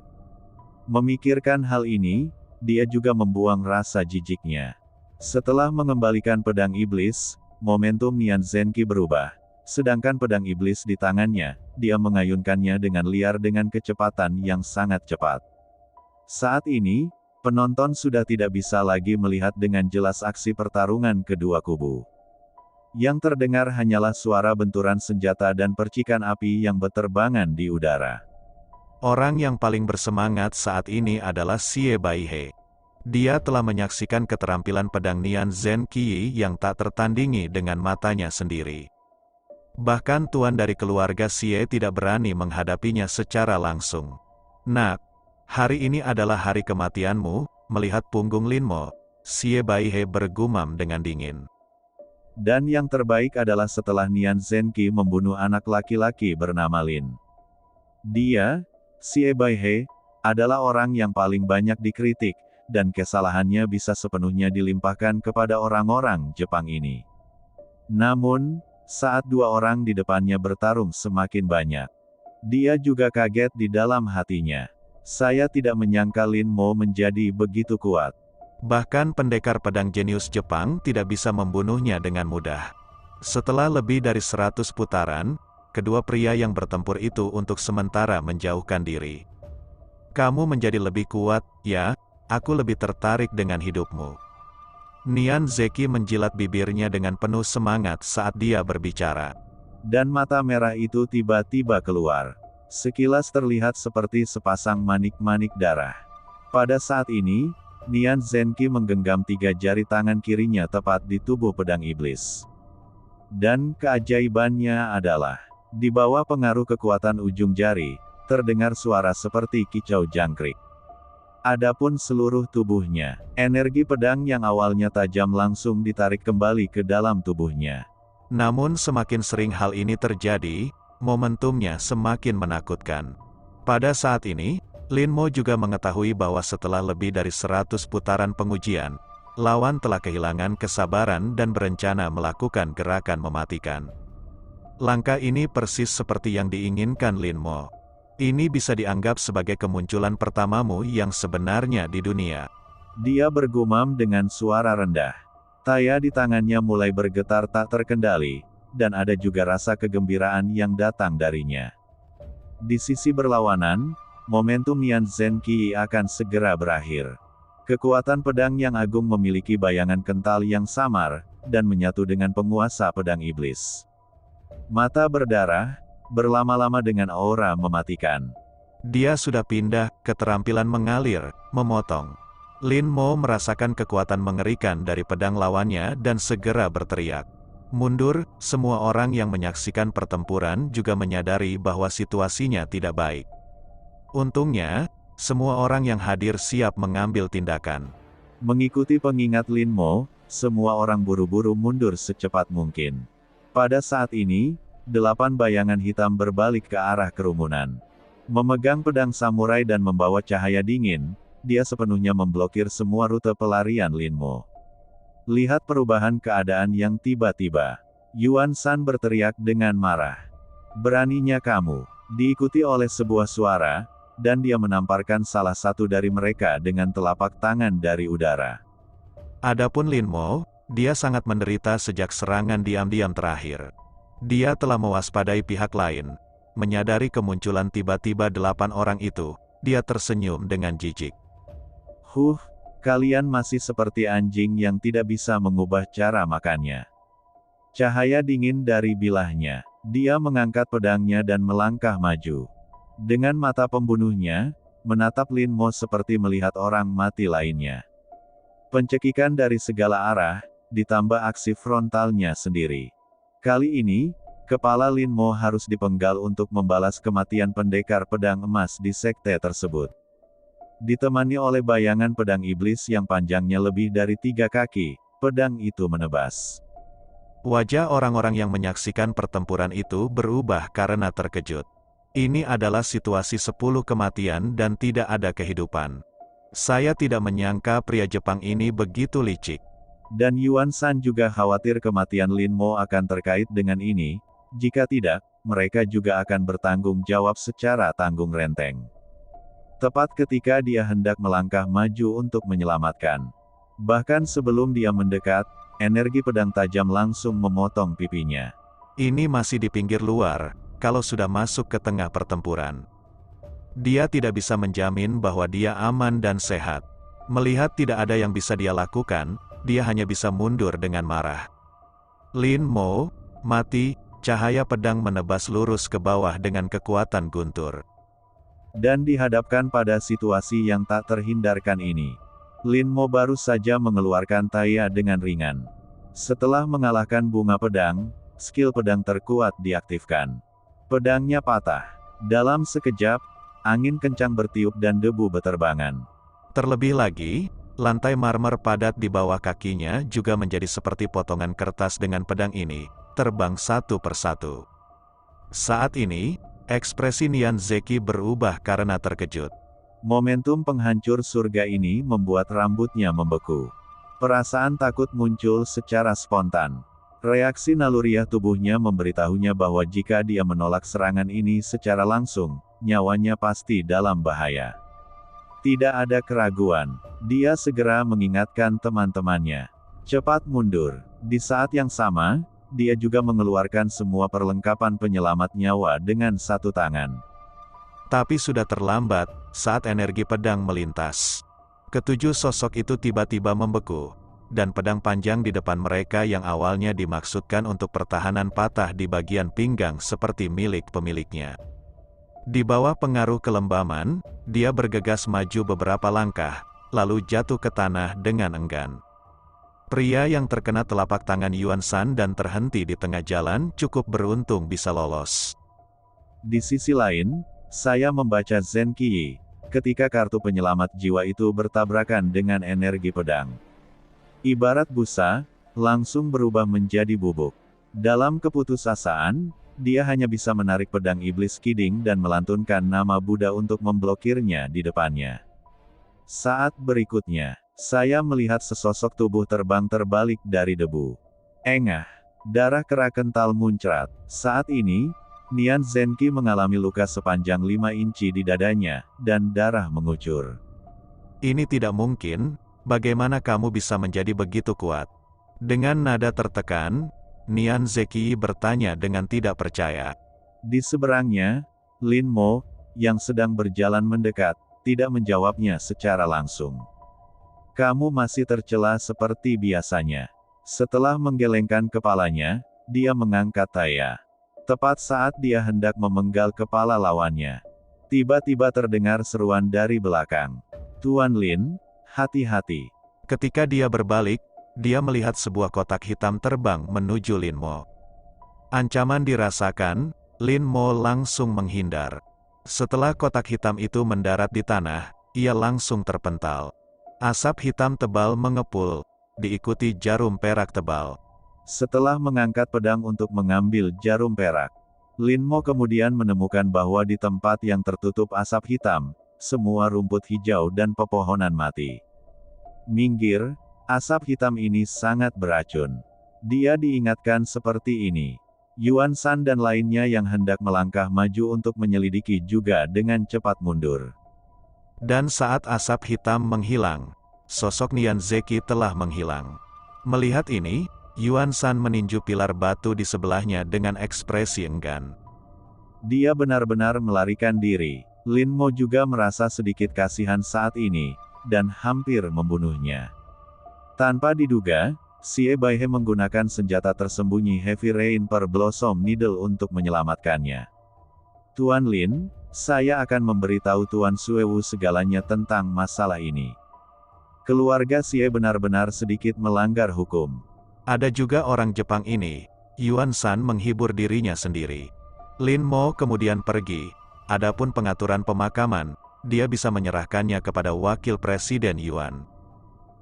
Memikirkan hal ini, dia juga membuang rasa jijiknya. Setelah mengembalikan pedang iblis, momentum Nian Zhenqi berubah. Sedangkan pedang iblis di tangannya, dia mengayunkannya dengan liar dengan kecepatan yang sangat cepat. Saat ini, penonton sudah tidak bisa lagi melihat dengan jelas aksi pertarungan kedua kubu. Yang terdengar hanyalah suara benturan senjata dan percikan api yang berterbangan di udara. Orang yang paling bersemangat saat ini adalah Xie Baihe. Dia telah menyaksikan keterampilan pedang Nian Zhenqi yang tak tertandingi dengan matanya sendiri. Bahkan tuan dari keluarga Xie tidak berani menghadapinya secara langsung. Nak, hari ini adalah hari kematianmu. Melihat punggung Lin Mo, Xie Baihe bergumam dengan dingin. Dan yang terbaik adalah setelah Nian Zhenqi membunuh anak laki-laki bernama Lin. Dia, Xie Baihe, adalah orang yang paling banyak dikritik, dan kesalahannya bisa sepenuhnya dilimpahkan kepada orang-orang Jepang ini. Namun, saat dua orang di depannya bertarung semakin banyak, dia juga kaget di dalam hatinya. Saya tidak menyangka Lin Mo menjadi begitu kuat. Bahkan pendekar pedang jenius Jepang tidak bisa membunuhnya dengan mudah. Setelah lebih dari 100 putaran, kedua pria yang bertempur itu untuk sementara menjauhkan diri. Kamu menjadi lebih kuat, ya? Aku lebih tertarik dengan hidupmu. Nian Zeki menjilat bibirnya dengan penuh semangat saat dia berbicara. Dan mata merah itu tiba-tiba keluar. Sekilas terlihat seperti sepasang manik-manik darah. Pada saat ini, Nian Zenki menggenggam 3 jari tangan kirinya tepat di tubuh pedang iblis. Dan keajaibannya adalah, di bawah pengaruh kekuatan ujung jari, terdengar suara seperti kicau jangkrik. Adapun seluruh tubuhnya, energi pedang yang awalnya tajam langsung ditarik kembali ke dalam tubuhnya. Namun semakin sering hal ini terjadi, momentumnya semakin menakutkan. Pada saat ini, Lin Mo juga mengetahui bahwa setelah lebih dari 100 putaran pengujian, lawan telah kehilangan kesabaran dan berencana melakukan gerakan mematikan. Langkah ini persis seperti yang diinginkan Lin Mo. Ini bisa dianggap sebagai kemunculan pertamamu yang sebenarnya di dunia. Dia bergumam dengan suara rendah. Taya di tangannya mulai bergetar tak terkendali, dan ada juga rasa kegembiraan yang datang darinya. Di sisi berlawanan, momentum Nian Zenki akan segera berakhir. Kekuatan pedang yang agung memiliki bayangan kental yang samar, dan menyatu dengan penguasa pedang iblis. Mata berdarah, berlama-lama dengan aura mematikan. Dia sudah pindah, keterampilan mengalir, memotong. Lin Mo merasakan kekuatan mengerikan dari pedang lawannya dan segera berteriak. Mundur, semua orang yang menyaksikan pertempuran juga menyadari bahwa situasinya tidak baik. Untungnya, semua orang yang hadir siap mengambil tindakan. Mengikuti pengingat Lin Mo, semua orang buru-buru mundur secepat mungkin. Pada saat ini, 8 bayangan hitam berbalik ke arah kerumunan. Memegang pedang samurai dan membawa cahaya dingin, dia sepenuhnya memblokir semua rute pelarian Lin Mo. Lihat perubahan keadaan yang tiba-tiba. Yuan Shan berteriak dengan marah. Beraninya kamu. Diikuti oleh sebuah suara, dan dia menamparkan salah satu dari mereka dengan telapak tangan dari udara. Adapun Lin Mo, dia sangat menderita sejak serangan diam-diam terakhir. Dia telah mewaspadai pihak lain. Menyadari kemunculan tiba-tiba 8 orang itu, dia tersenyum dengan jijik. Kalian masih seperti anjing yang tidak bisa mengubah cara makannya. Cahaya dingin dari bilahnya. Dia mengangkat pedangnya dan melangkah maju. Dengan mata pembunuhnya, menatap Lin Mo seperti melihat orang mati lainnya. Pencekikan dari segala arah, ditambah aksi frontalnya sendiri. Kali ini, kepala Lin Mo harus dipenggal untuk membalas kematian pendekar pedang emas di sekte tersebut. Ditemani oleh bayangan pedang iblis yang panjangnya lebih dari 3 kaki, pedang itu menebas. Wajah orang-orang yang menyaksikan pertempuran itu berubah karena terkejut. Ini adalah situasi 10 kematian dan tidak ada kehidupan. Saya tidak menyangka pria Jepang ini begitu licik. Dan Yuan Shan juga khawatir kematian Lin Mo akan terkait dengan ini, jika tidak, mereka juga akan bertanggung jawab secara tanggung renteng. Tepat ketika dia hendak melangkah maju untuk menyelamatkan. Bahkan sebelum dia mendekat, energi pedang tajam langsung memotong pipinya. Ini masih di pinggir luar, kalau sudah masuk ke tengah pertempuran. Dia tidak bisa menjamin bahwa dia aman dan sehat. Melihat tidak ada yang bisa dia lakukan, dia hanya bisa mundur dengan marah. Lin Mo, mati, cahaya pedang menebas lurus ke bawah dengan kekuatan guntur. Dan dihadapkan pada situasi yang tak terhindarkan ini, Lin Mo baru saja mengeluarkan taya dengan ringan. Setelah mengalahkan bunga pedang, skill pedang terkuat diaktifkan. Pedangnya patah. Dalam sekejap, angin kencang bertiup dan debu beterbangan. Terlebih lagi, lantai marmer padat di bawah kakinya juga menjadi seperti potongan kertas dengan pedang ini, terbang satu persatu. Saat ini, ekspresi Nian Zeki berubah karena terkejut. Momentum penghancur surga ini membuat rambutnya membeku. Perasaan takut muncul secara spontan. Reaksi naluriah tubuhnya memberitahunya bahwa jika dia menolak serangan ini secara langsung, nyawanya pasti dalam bahaya. Tidak ada keraguan. Dia segera mengingatkan teman-temannya. Cepat mundur. Di saat yang sama, dia juga mengeluarkan semua perlengkapan penyelamat nyawa dengan satu tangan. Tapi sudah terlambat, saat energi pedang melintas. Ketujuh sosok itu tiba-tiba membeku, dan pedang panjang di depan mereka yang awalnya dimaksudkan untuk pertahanan patah di bagian pinggang seperti milik pemiliknya. Di bawah pengaruh kelembaman, dia bergegas maju beberapa langkah, lalu jatuh ke tanah dengan enggan. Pria yang terkena telapak tangan Yuan Shan dan terhenti di tengah jalan cukup beruntung bisa lolos. Di sisi lain, saya membaca Zen Qiyi, ketika kartu penyelamat jiwa itu bertabrakan dengan energi pedang. Ibarat busa, langsung berubah menjadi bubuk. Dalam keputusasaan, dia hanya bisa menarik pedang iblis Kiding dan melantunkan nama Buddha untuk memblokirnya di depannya. Saat berikutnya, saya melihat sesosok tubuh terbang terbalik dari debu. Engah, darah kera kental muncrat. Saat ini, Nian Zenki mengalami luka sepanjang 5 inci di dadanya, dan darah mengucur. Ini tidak mungkin, bagaimana kamu bisa menjadi begitu kuat? Dengan nada tertekan, Nian Zeki bertanya dengan tidak percaya. Di seberangnya, Lin Mo, yang sedang berjalan mendekat, tidak menjawabnya secara langsung. Kamu masih tercela seperti biasanya. Setelah menggelengkan kepalanya, dia mengangkat taya. Tepat saat dia hendak memenggal kepala lawannya, tiba-tiba terdengar seruan dari belakang. Tuan Lin, hati-hati. Ketika dia berbalik, dia melihat sebuah kotak hitam terbang menuju Lin Mo. Ancaman dirasakan, Lin Mo langsung menghindar. Setelah kotak hitam itu mendarat di tanah, ia langsung terpental. Asap hitam tebal mengepul, diikuti jarum perak tebal. Setelah mengangkat pedang untuk mengambil jarum perak, Lin Mo kemudian menemukan bahwa di tempat yang tertutup asap hitam, semua rumput hijau dan pepohonan mati. Minggir, asap hitam ini sangat beracun. Dia diingatkan seperti ini. Yuan Shan dan lainnya yang hendak melangkah maju untuk menyelidiki juga dengan cepat mundur. Dan saat asap hitam menghilang, sosok Nian Zeki telah menghilang. Melihat ini, Yuan Shan meninju pilar batu di sebelahnya dengan ekspresi enggan. Dia benar-benar melarikan diri. Lin Mo juga merasa sedikit kasihan saat ini, dan hampir membunuhnya. Tanpa diduga, Xie Baihe menggunakan senjata tersembunyi Heavy Rain per Blossom Needle untuk menyelamatkannya. Tuan Lin, saya akan memberitahu Tuan Suewu segalanya tentang masalah ini. Keluarga Xie benar-benar sedikit melanggar hukum. Ada juga orang Jepang ini, Yuan Shan menghibur dirinya sendiri. Lin Mo kemudian pergi, adapun pengaturan pemakaman, dia bisa menyerahkannya kepada wakil presiden Yuan.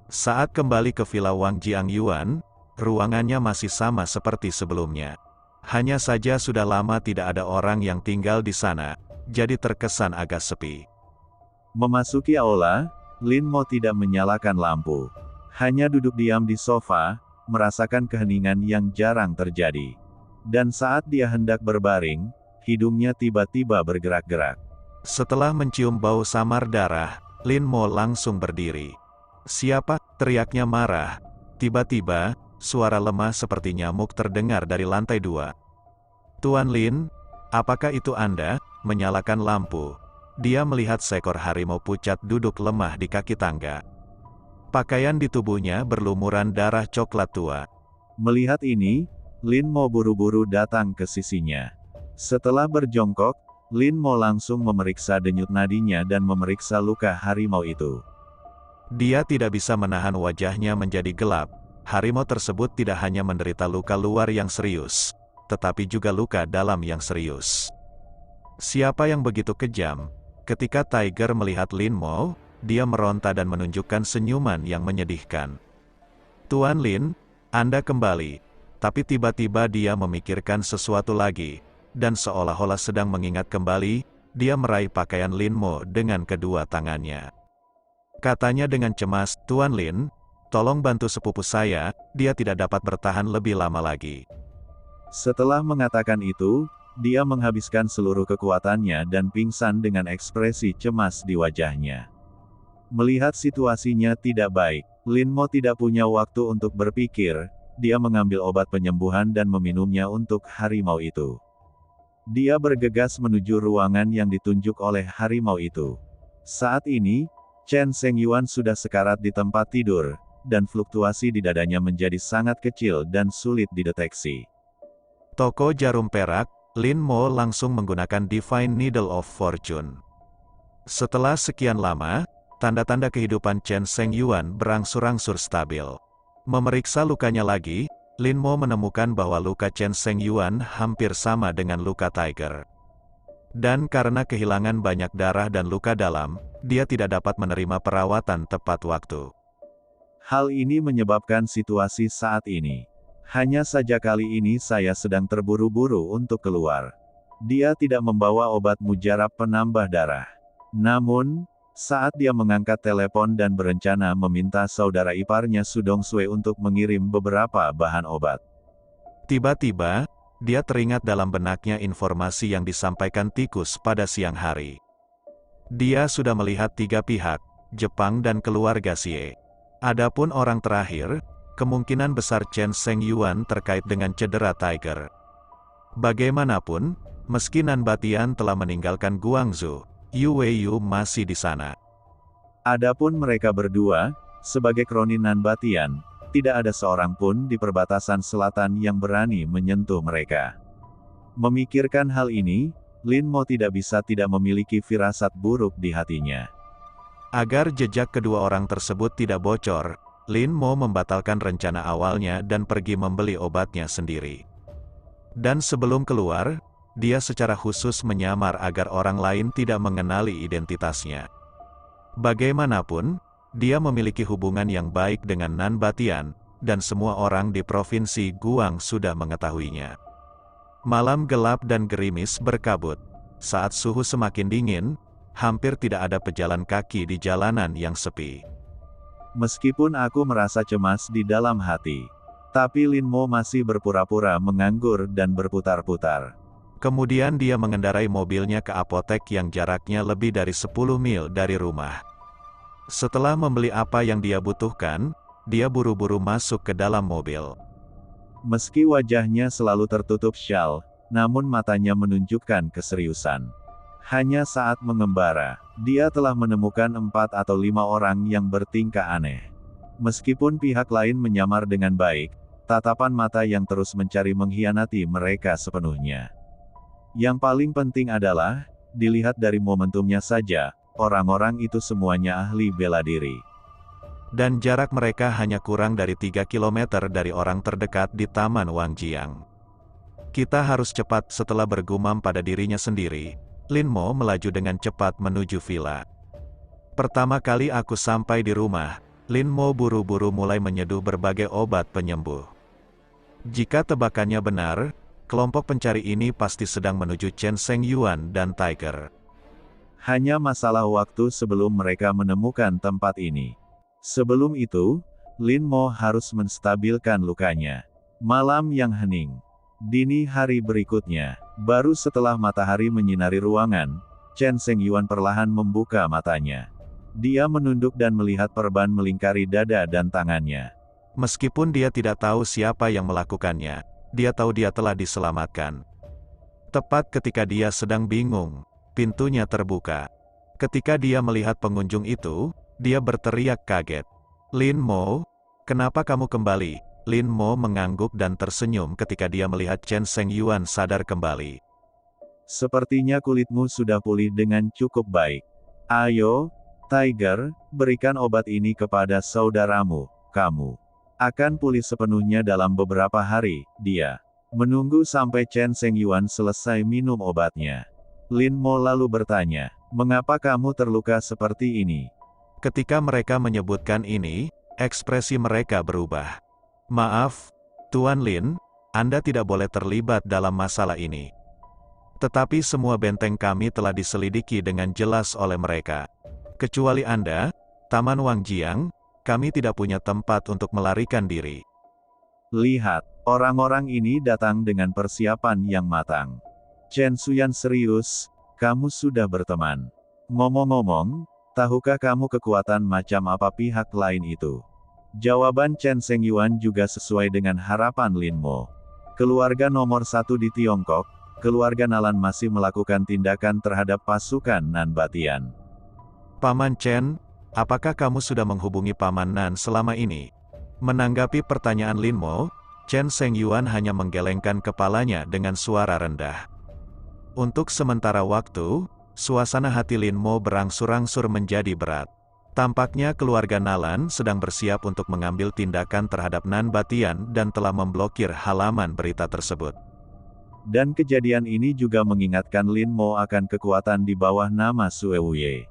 Saat kembali ke Villa Wang Jiang Yuan, ruangannya masih sama seperti sebelumnya. Hanya saja sudah lama tidak ada orang yang tinggal di sana, jadi terkesan agak sepi. Memasuki aula, Lin Mo tidak menyalakan lampu. Hanya duduk diam di sofa, merasakan keheningan yang jarang terjadi. Dan saat dia hendak berbaring, hidungnya tiba-tiba bergerak-gerak. Setelah mencium bau samar darah, Lin Mo langsung berdiri. Siapa? Teriaknya marah. Tiba-tiba, suara lemah seperti nyamuk terdengar dari lantai 2. Tuan Lin, apakah itu Anda? Menyalakan lampu. Dia melihat seekor harimau pucat duduk lemah di kaki tangga. Pakaian di tubuhnya berlumuran darah coklat tua. Melihat ini, Lin Mo buru-buru datang ke sisinya. Setelah berjongkok, Lin Mo langsung memeriksa denyut nadinya dan memeriksa luka harimau itu. Dia tidak bisa menahan wajahnya menjadi gelap. Harimau tersebut tidak hanya menderita luka luar yang serius, tetapi juga luka dalam yang serius. Siapa yang begitu kejam? Ketika Tiger melihat Lin Mo, dia meronta dan menunjukkan senyuman yang menyedihkan. Tuan Lin, Anda kembali. Tapi tiba-tiba dia memikirkan sesuatu lagi, dan seolah-olah sedang mengingat kembali, dia meraih pakaian Lin Mo dengan kedua tangannya. Katanya dengan cemas, "Tuan Lin, tolong bantu sepupu saya, dia tidak dapat bertahan lebih lama lagi." Setelah mengatakan itu, dia menghabiskan seluruh kekuatannya dan pingsan dengan ekspresi cemas di wajahnya. Melihat situasinya tidak baik, Lin Mo tidak punya waktu untuk berpikir, dia mengambil obat penyembuhan dan meminumnya untuk harimau itu. Dia bergegas menuju ruangan yang ditunjuk oleh harimau itu. Saat ini, Chen Shengyuan sudah sekarat di tempat tidur, dan fluktuasi di dadanya menjadi sangat kecil dan sulit dideteksi. Toko jarum perak, Lin Mo langsung menggunakan Divine Needle of Fortune. Setelah sekian lama, tanda-tanda kehidupan Chen Shengyuan berangsur-angsur stabil. Memeriksa lukanya lagi, Lin Mo menemukan bahwa luka Chen Shengyuan hampir sama dengan luka Tiger. Dan karena kehilangan banyak darah dan luka dalam, dia tidak dapat menerima perawatan tepat waktu. Hal ini menyebabkan situasi saat ini. Hanya saja kali ini saya sedang terburu-buru untuk keluar. Dia tidak membawa obat mujarab penambah darah. Namun, saat dia mengangkat telepon dan berencana meminta saudara iparnya Sudong Sui untuk mengirim beberapa bahan obat, tiba-tiba, dia teringat dalam benaknya informasi yang disampaikan tikus pada siang hari. Dia sudah melihat 3 pihak, Jepang dan keluarga Xie. Adapun orang terakhir, kemungkinan besar Chen Shengyuan terkait dengan cedera Tiger. Bagaimanapun, meski Nan Batian telah meninggalkan Guangzhou, Yu Weiyu masih di sana. Adapun mereka berdua, sebagai kroni Nan Batian, tidak ada seorang pun di perbatasan selatan yang berani menyentuh mereka. Memikirkan hal ini, Lin Mo tidak bisa tidak memiliki firasat buruk di hatinya. Agar jejak kedua orang tersebut tidak bocor, Lin Mo membatalkan rencana awalnya dan pergi membeli obatnya sendiri. Dan sebelum keluar, dia secara khusus menyamar agar orang lain tidak mengenali identitasnya. Bagaimanapun, dia memiliki hubungan yang baik dengan Nan Batian, dan semua orang di provinsi Guang sudah mengetahuinya. Malam gelap dan gerimis berkabut. Saat suhu semakin dingin, hampir tidak ada pejalan kaki di jalanan yang sepi. Meskipun aku merasa cemas di dalam hati, tapi Lin Mo masih berpura-pura menganggur dan berputar-putar. Kemudian dia mengendarai mobilnya ke apotek yang jaraknya lebih dari 10 mil dari rumah. Setelah membeli apa yang dia butuhkan, dia buru-buru masuk ke dalam mobil. Meski wajahnya selalu tertutup syal, namun matanya menunjukkan keseriusan. Hanya saat mengembara, dia telah menemukan 4 atau 5 orang yang bertingkah aneh. Meskipun pihak lain menyamar dengan baik, tatapan mata yang terus mencari mengkhianati mereka sepenuhnya. Yang paling penting adalah, dilihat dari momentumnya saja, orang-orang itu semuanya ahli bela diri. Dan jarak mereka hanya kurang dari 3 km dari orang terdekat di Taman Wangjiang. Kita harus cepat. Setelah bergumam pada dirinya sendiri, Lin Mo melaju dengan cepat menuju villa. Pertama kali aku sampai di rumah, Lin Mo buru-buru mulai menyeduh berbagai obat penyembuh. Jika tebakannya benar, kelompok pencari ini pasti sedang menuju Chen Shengyuan dan Tiger. Hanya masalah waktu sebelum mereka menemukan tempat ini. Sebelum itu, Lin Mo harus menstabilkan lukanya. Malam yang hening. Dini hari berikutnya, baru setelah matahari menyinari ruangan, Chen Shengyuan perlahan membuka matanya. Dia menunduk dan melihat perban melingkari dada dan tangannya. Meskipun dia tidak tahu siapa yang melakukannya, dia tahu dia telah diselamatkan. Tepat ketika dia sedang bingung, pintunya terbuka. Ketika dia melihat pengunjung itu, dia berteriak kaget. "Lin Mo, kenapa kamu kembali?" Lin Mo mengangguk dan tersenyum ketika dia melihat Chen Shengyuan sadar kembali. "Sepertinya kulitmu sudah pulih dengan cukup baik. Ayo, Tiger, berikan obat ini kepada saudaramu. Kamu akan pulih sepenuhnya dalam beberapa hari." Dia menunggu sampai Chen Shengyuan selesai minum obatnya. Lin Mo lalu bertanya, "Mengapa kamu terluka seperti ini?" Ketika mereka menyebutkan ini, ekspresi mereka berubah. "Maaf, Tuan Lin, Anda tidak boleh terlibat dalam masalah ini." Tetapi semua benteng kami telah diselidiki dengan jelas oleh mereka. Kecuali Anda, Taman Wangjiang, kami tidak punya tempat untuk melarikan diri. Lihat, orang-orang ini datang dengan persiapan yang matang. Chen Xuyan serius, kamu sudah berteman. Ngomong-ngomong, tahukah kamu kekuatan macam apa pihak lain itu? Jawaban Chen Shengyuan juga sesuai dengan harapan Lin Mo. Keluarga nomor 1 di Tiongkok, keluarga Nalan masih melakukan tindakan terhadap pasukan Nan Batian. Paman Chen, apakah kamu sudah menghubungi Paman Nan selama ini? Menanggapi pertanyaan Lin Mo, Chen Shengyuan hanya menggelengkan kepalanya dengan suara rendah. Untuk sementara waktu, suasana hati Lin Mo berangsur-angsur menjadi berat. Tampaknya keluarga Nalan sedang bersiap untuk mengambil tindakan terhadap Nan Batian dan telah memblokir halaman berita tersebut. Dan kejadian ini juga mengingatkan Lin Mo akan kekuatan di bawah nama Sue Wuye.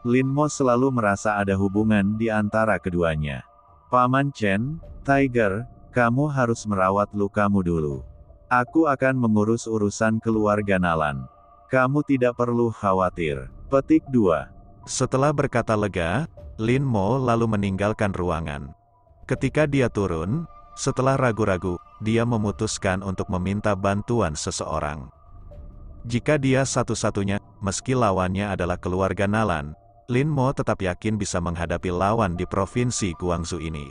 Lin Mo selalu merasa ada hubungan di antara keduanya. Paman Chen, Tiger, kamu harus merawat lukamu dulu. Aku akan mengurus urusan keluarga Nalan. Kamu tidak perlu khawatir. Petik 2. Setelah berkata lega, Lin Mo lalu meninggalkan ruangan. Ketika dia turun, setelah ragu-ragu, dia memutuskan untuk meminta bantuan seseorang. Jika dia satu-satunya, meski lawannya adalah keluarga Nalan, Lin Mo tetap yakin bisa menghadapi lawan di provinsi Guangzhou ini.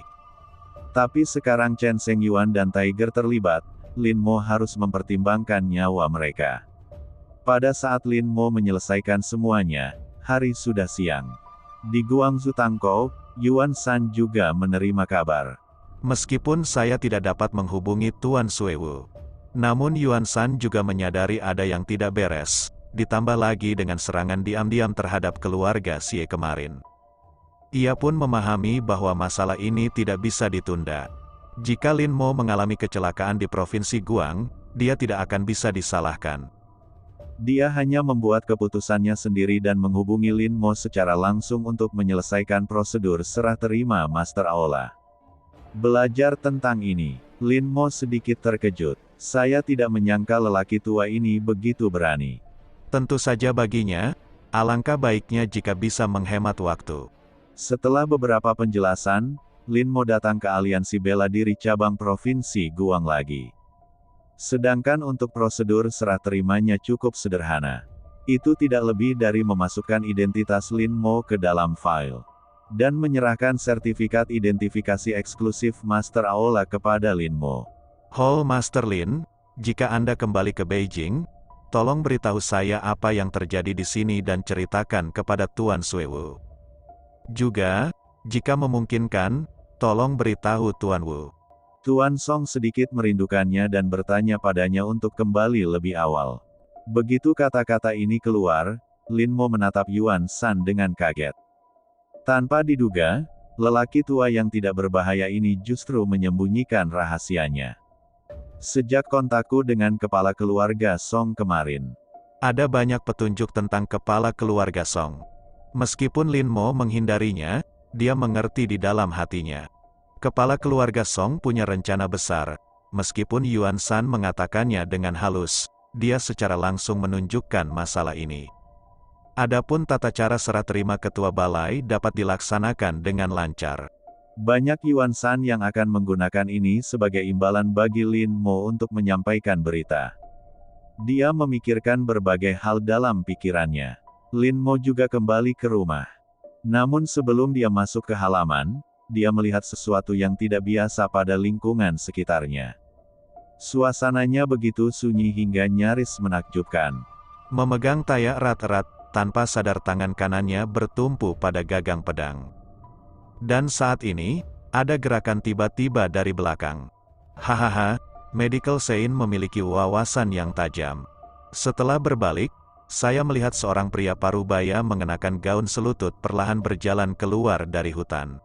Tapi sekarang Chen Shengyuan dan Tiger terlibat, Lin Mo harus mempertimbangkan nyawa mereka. Pada saat Lin Mo menyelesaikan semuanya, hari sudah siang. Di Guangzhou Tangkou, Yuan Shan juga menerima kabar. Meskipun saya tidak dapat menghubungi Tuan Suewu, namun Yuan Shan juga menyadari ada yang tidak beres, ditambah lagi dengan serangan diam-diam terhadap keluarga Xie kemarin. Ia pun memahami bahwa masalah ini tidak bisa ditunda. Jika Lin Mo mengalami kecelakaan di Provinsi Guang, dia tidak akan bisa disalahkan. Dia hanya membuat keputusannya sendiri dan menghubungi Lin Mo secara langsung untuk menyelesaikan prosedur serah terima Master Aola. Belajar tentang ini, Lin Mo sedikit terkejut. Saya tidak menyangka lelaki tua ini begitu berani. Tentu saja baginya, alangkah baiknya jika bisa menghemat waktu. Setelah beberapa penjelasan, Lin Mo datang ke aliansi bela diri cabang Provinsi Guang lagi. Sedangkan untuk prosedur serah terimanya cukup sederhana. Itu tidak lebih dari memasukkan identitas Lin Mo ke dalam file. Dan menyerahkan sertifikat identifikasi eksklusif Master Aola kepada Lin Mo. Hall Master Lin, jika Anda kembali ke Beijing, tolong beritahu saya apa yang terjadi di sini dan ceritakan kepada Tuan Suewu. Juga, jika memungkinkan, tolong beritahu Tuan Wu. Tuan Song sedikit merindukannya dan bertanya padanya untuk kembali lebih awal. Begitu kata-kata ini keluar, Lin Mo menatap Yuan Shan dengan kaget. Tanpa diduga, lelaki tua yang tidak berbahaya ini justru menyembunyikan rahasianya. Sejak kontakku dengan kepala keluarga Song kemarin, ada banyak petunjuk tentang kepala keluarga Song. Meskipun Lin Mo menghindarinya, dia mengerti di dalam hatinya. Kepala keluarga Song punya rencana besar. Meskipun Yuan Shan mengatakannya dengan halus, dia secara langsung menunjukkan masalah ini. Adapun tata cara serah terima ketua balai dapat dilaksanakan dengan lancar. Banyak Yuan Shan yang akan menggunakan ini sebagai imbalan bagi Lin Mo untuk menyampaikan berita. Dia memikirkan berbagai hal dalam pikirannya. Lin Mo juga kembali ke rumah. Namun sebelum dia masuk ke halaman, dia melihat sesuatu yang tidak biasa pada lingkungan sekitarnya. Suasananya begitu sunyi hingga nyaris menakjubkan. Memegang tayak erat-erat, tanpa sadar tangan kanannya bertumpu pada gagang pedang. Dan saat ini, ada gerakan tiba-tiba dari belakang. Hahaha, Medical Sein memiliki wawasan yang tajam. Setelah berbalik, saya melihat seorang pria parubaya mengenakan gaun selutut perlahan berjalan keluar dari hutan.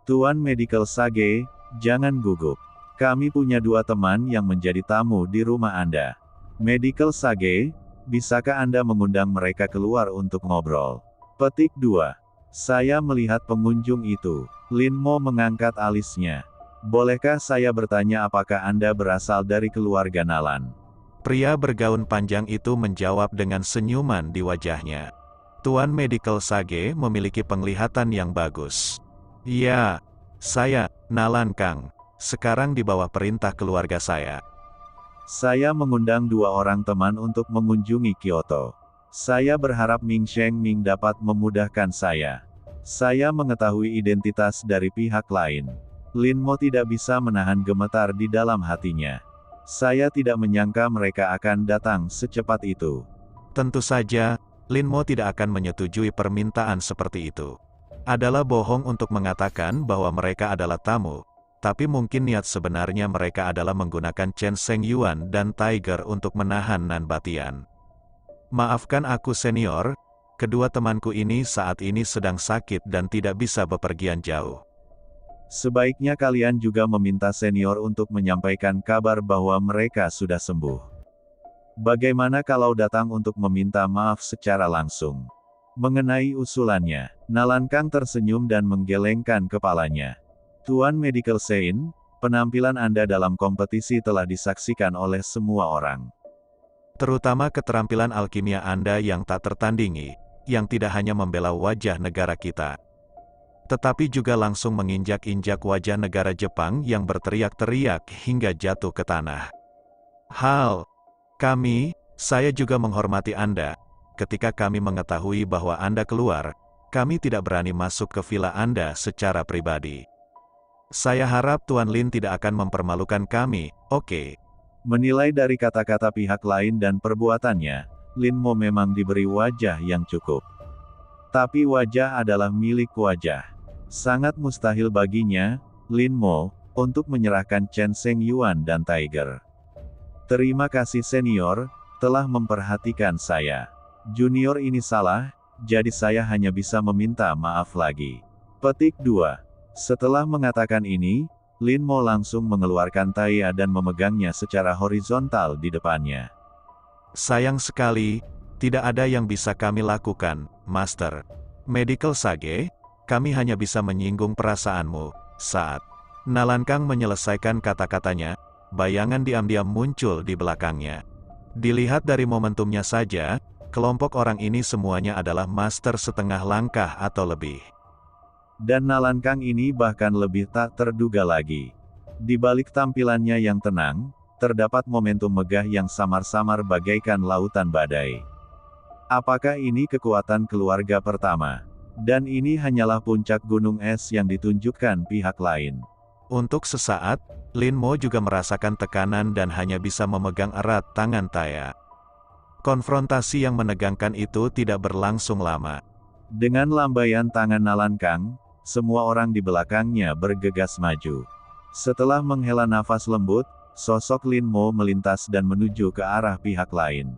Tuan Medical Sage, jangan gugup. Kami punya 2 teman yang menjadi tamu di rumah Anda. Medical Sage, bisakah Anda mengundang mereka keluar untuk ngobrol? Petik 2. Saya melihat pengunjung itu. Lin Mo mengangkat alisnya. Bolehkah saya bertanya apakah Anda berasal dari keluarga Nalan? Pria bergaun panjang itu menjawab dengan senyuman di wajahnya. Tuan Medical Sage memiliki penglihatan yang bagus. Ya, saya, Nalan Kang, sekarang di bawah perintah keluarga saya. Saya mengundang 2 orang teman untuk mengunjungi Kyoto. Saya berharap Ming Sheng Ming dapat memudahkan saya. Saya mengetahui identitas dari pihak lain. Lin Mo tidak bisa menahan gemetar di dalam hatinya. Saya tidak menyangka mereka akan datang secepat itu. Tentu saja, Lin Mo tidak akan menyetujui permintaan seperti itu. Adalah bohong untuk mengatakan bahwa mereka adalah tamu, tapi mungkin niat sebenarnya mereka adalah menggunakan Chen Sheng Yuan dan Tiger untuk menahan Nan Batian. Maafkan aku senior, kedua temanku ini saat ini sedang sakit dan tidak bisa bepergian jauh. Sebaiknya kalian juga meminta senior untuk menyampaikan kabar bahwa mereka sudah sembuh. Bagaimana kalau datang untuk meminta maaf secara langsung? Mengenai usulannya, Nalan Kang tersenyum dan menggelengkan kepalanya. Tuan Medical Sein, penampilan Anda dalam kompetisi telah disaksikan oleh semua orang. Terutama keterampilan alkimia Anda yang tak tertandingi, yang tidak hanya membela wajah negara kita, tetapi juga langsung menginjak-injak wajah negara Jepang yang berteriak-teriak hingga jatuh ke tanah. Saya juga menghormati Anda. Ketika kami mengetahui bahwa Anda keluar, kami tidak berani masuk ke villa Anda secara pribadi. Saya harap Tuan Lin tidak akan mempermalukan kami, oke? Menilai dari kata-kata pihak lain dan perbuatannya, Lin Mo memang diberi wajah yang cukup. Tapi wajah adalah milik wajah. Sangat mustahil baginya, Lin Mo, untuk menyerahkan Chen Sheng Yuan dan Tiger. Terima kasih senior, telah memperhatikan saya. Junior ini salah, jadi saya hanya bisa meminta maaf lagi. Petik 2. Setelah mengatakan ini, Lin Mo langsung mengeluarkan Taya dan memegangnya secara horizontal di depannya. Sayang sekali, tidak ada yang bisa kami lakukan, Master Medical Sage. Kami hanya bisa menyinggung perasaanmu. Saat Nalan Kang menyelesaikan kata-katanya, bayangan diam-diam muncul di belakangnya. Dilihat dari momentumnya saja, kelompok orang ini semuanya adalah master setengah langkah atau lebih. Dan Nalan Kang ini bahkan lebih tak terduga lagi. Di balik tampilannya yang tenang, terdapat momentum megah yang samar-samar bagaikan lautan badai. Apakah ini kekuatan keluarga pertama? Dan ini hanyalah puncak gunung es yang ditunjukkan pihak lain. Untuk sesaat, Lin Mo juga merasakan tekanan dan hanya bisa memegang erat tangan Taya. Konfrontasi yang menegangkan itu tidak berlangsung lama. Dengan lambaian tangan Nalan Kang, semua orang di belakangnya bergegas maju. Setelah menghela nafas lembut, sosok Lin Mo melintas dan menuju ke arah pihak lain.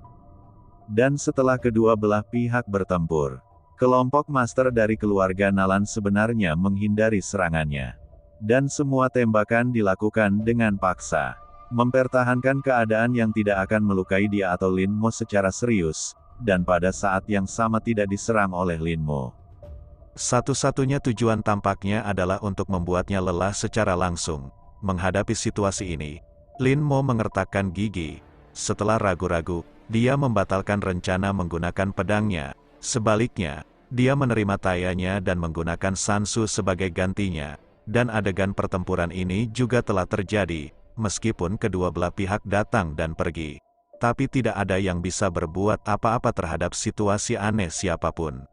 Dan setelah kedua belah pihak bertempur, kelompok master dari keluarga Nalan sebenarnya menghindari serangannya. Dan semua tembakan dilakukan dengan paksa. Mempertahankan keadaan yang tidak akan melukai dia atau Lin Mo secara serius, dan pada saat yang sama tidak diserang oleh Lin Mo. Satu-satunya tujuan tampaknya adalah untuk membuatnya lelah secara langsung. Menghadapi situasi ini, Lin Mo mengertakkan gigi. Setelah ragu-ragu, dia membatalkan rencana menggunakan pedangnya. Sebaliknya, dia menerima tayanya dan menggunakan Sansu sebagai gantinya. Dan adegan pertempuran ini juga telah terjadi, meskipun kedua belah pihak datang dan pergi. Tapi tidak ada yang bisa berbuat apa-apa terhadap situasi aneh siapapun.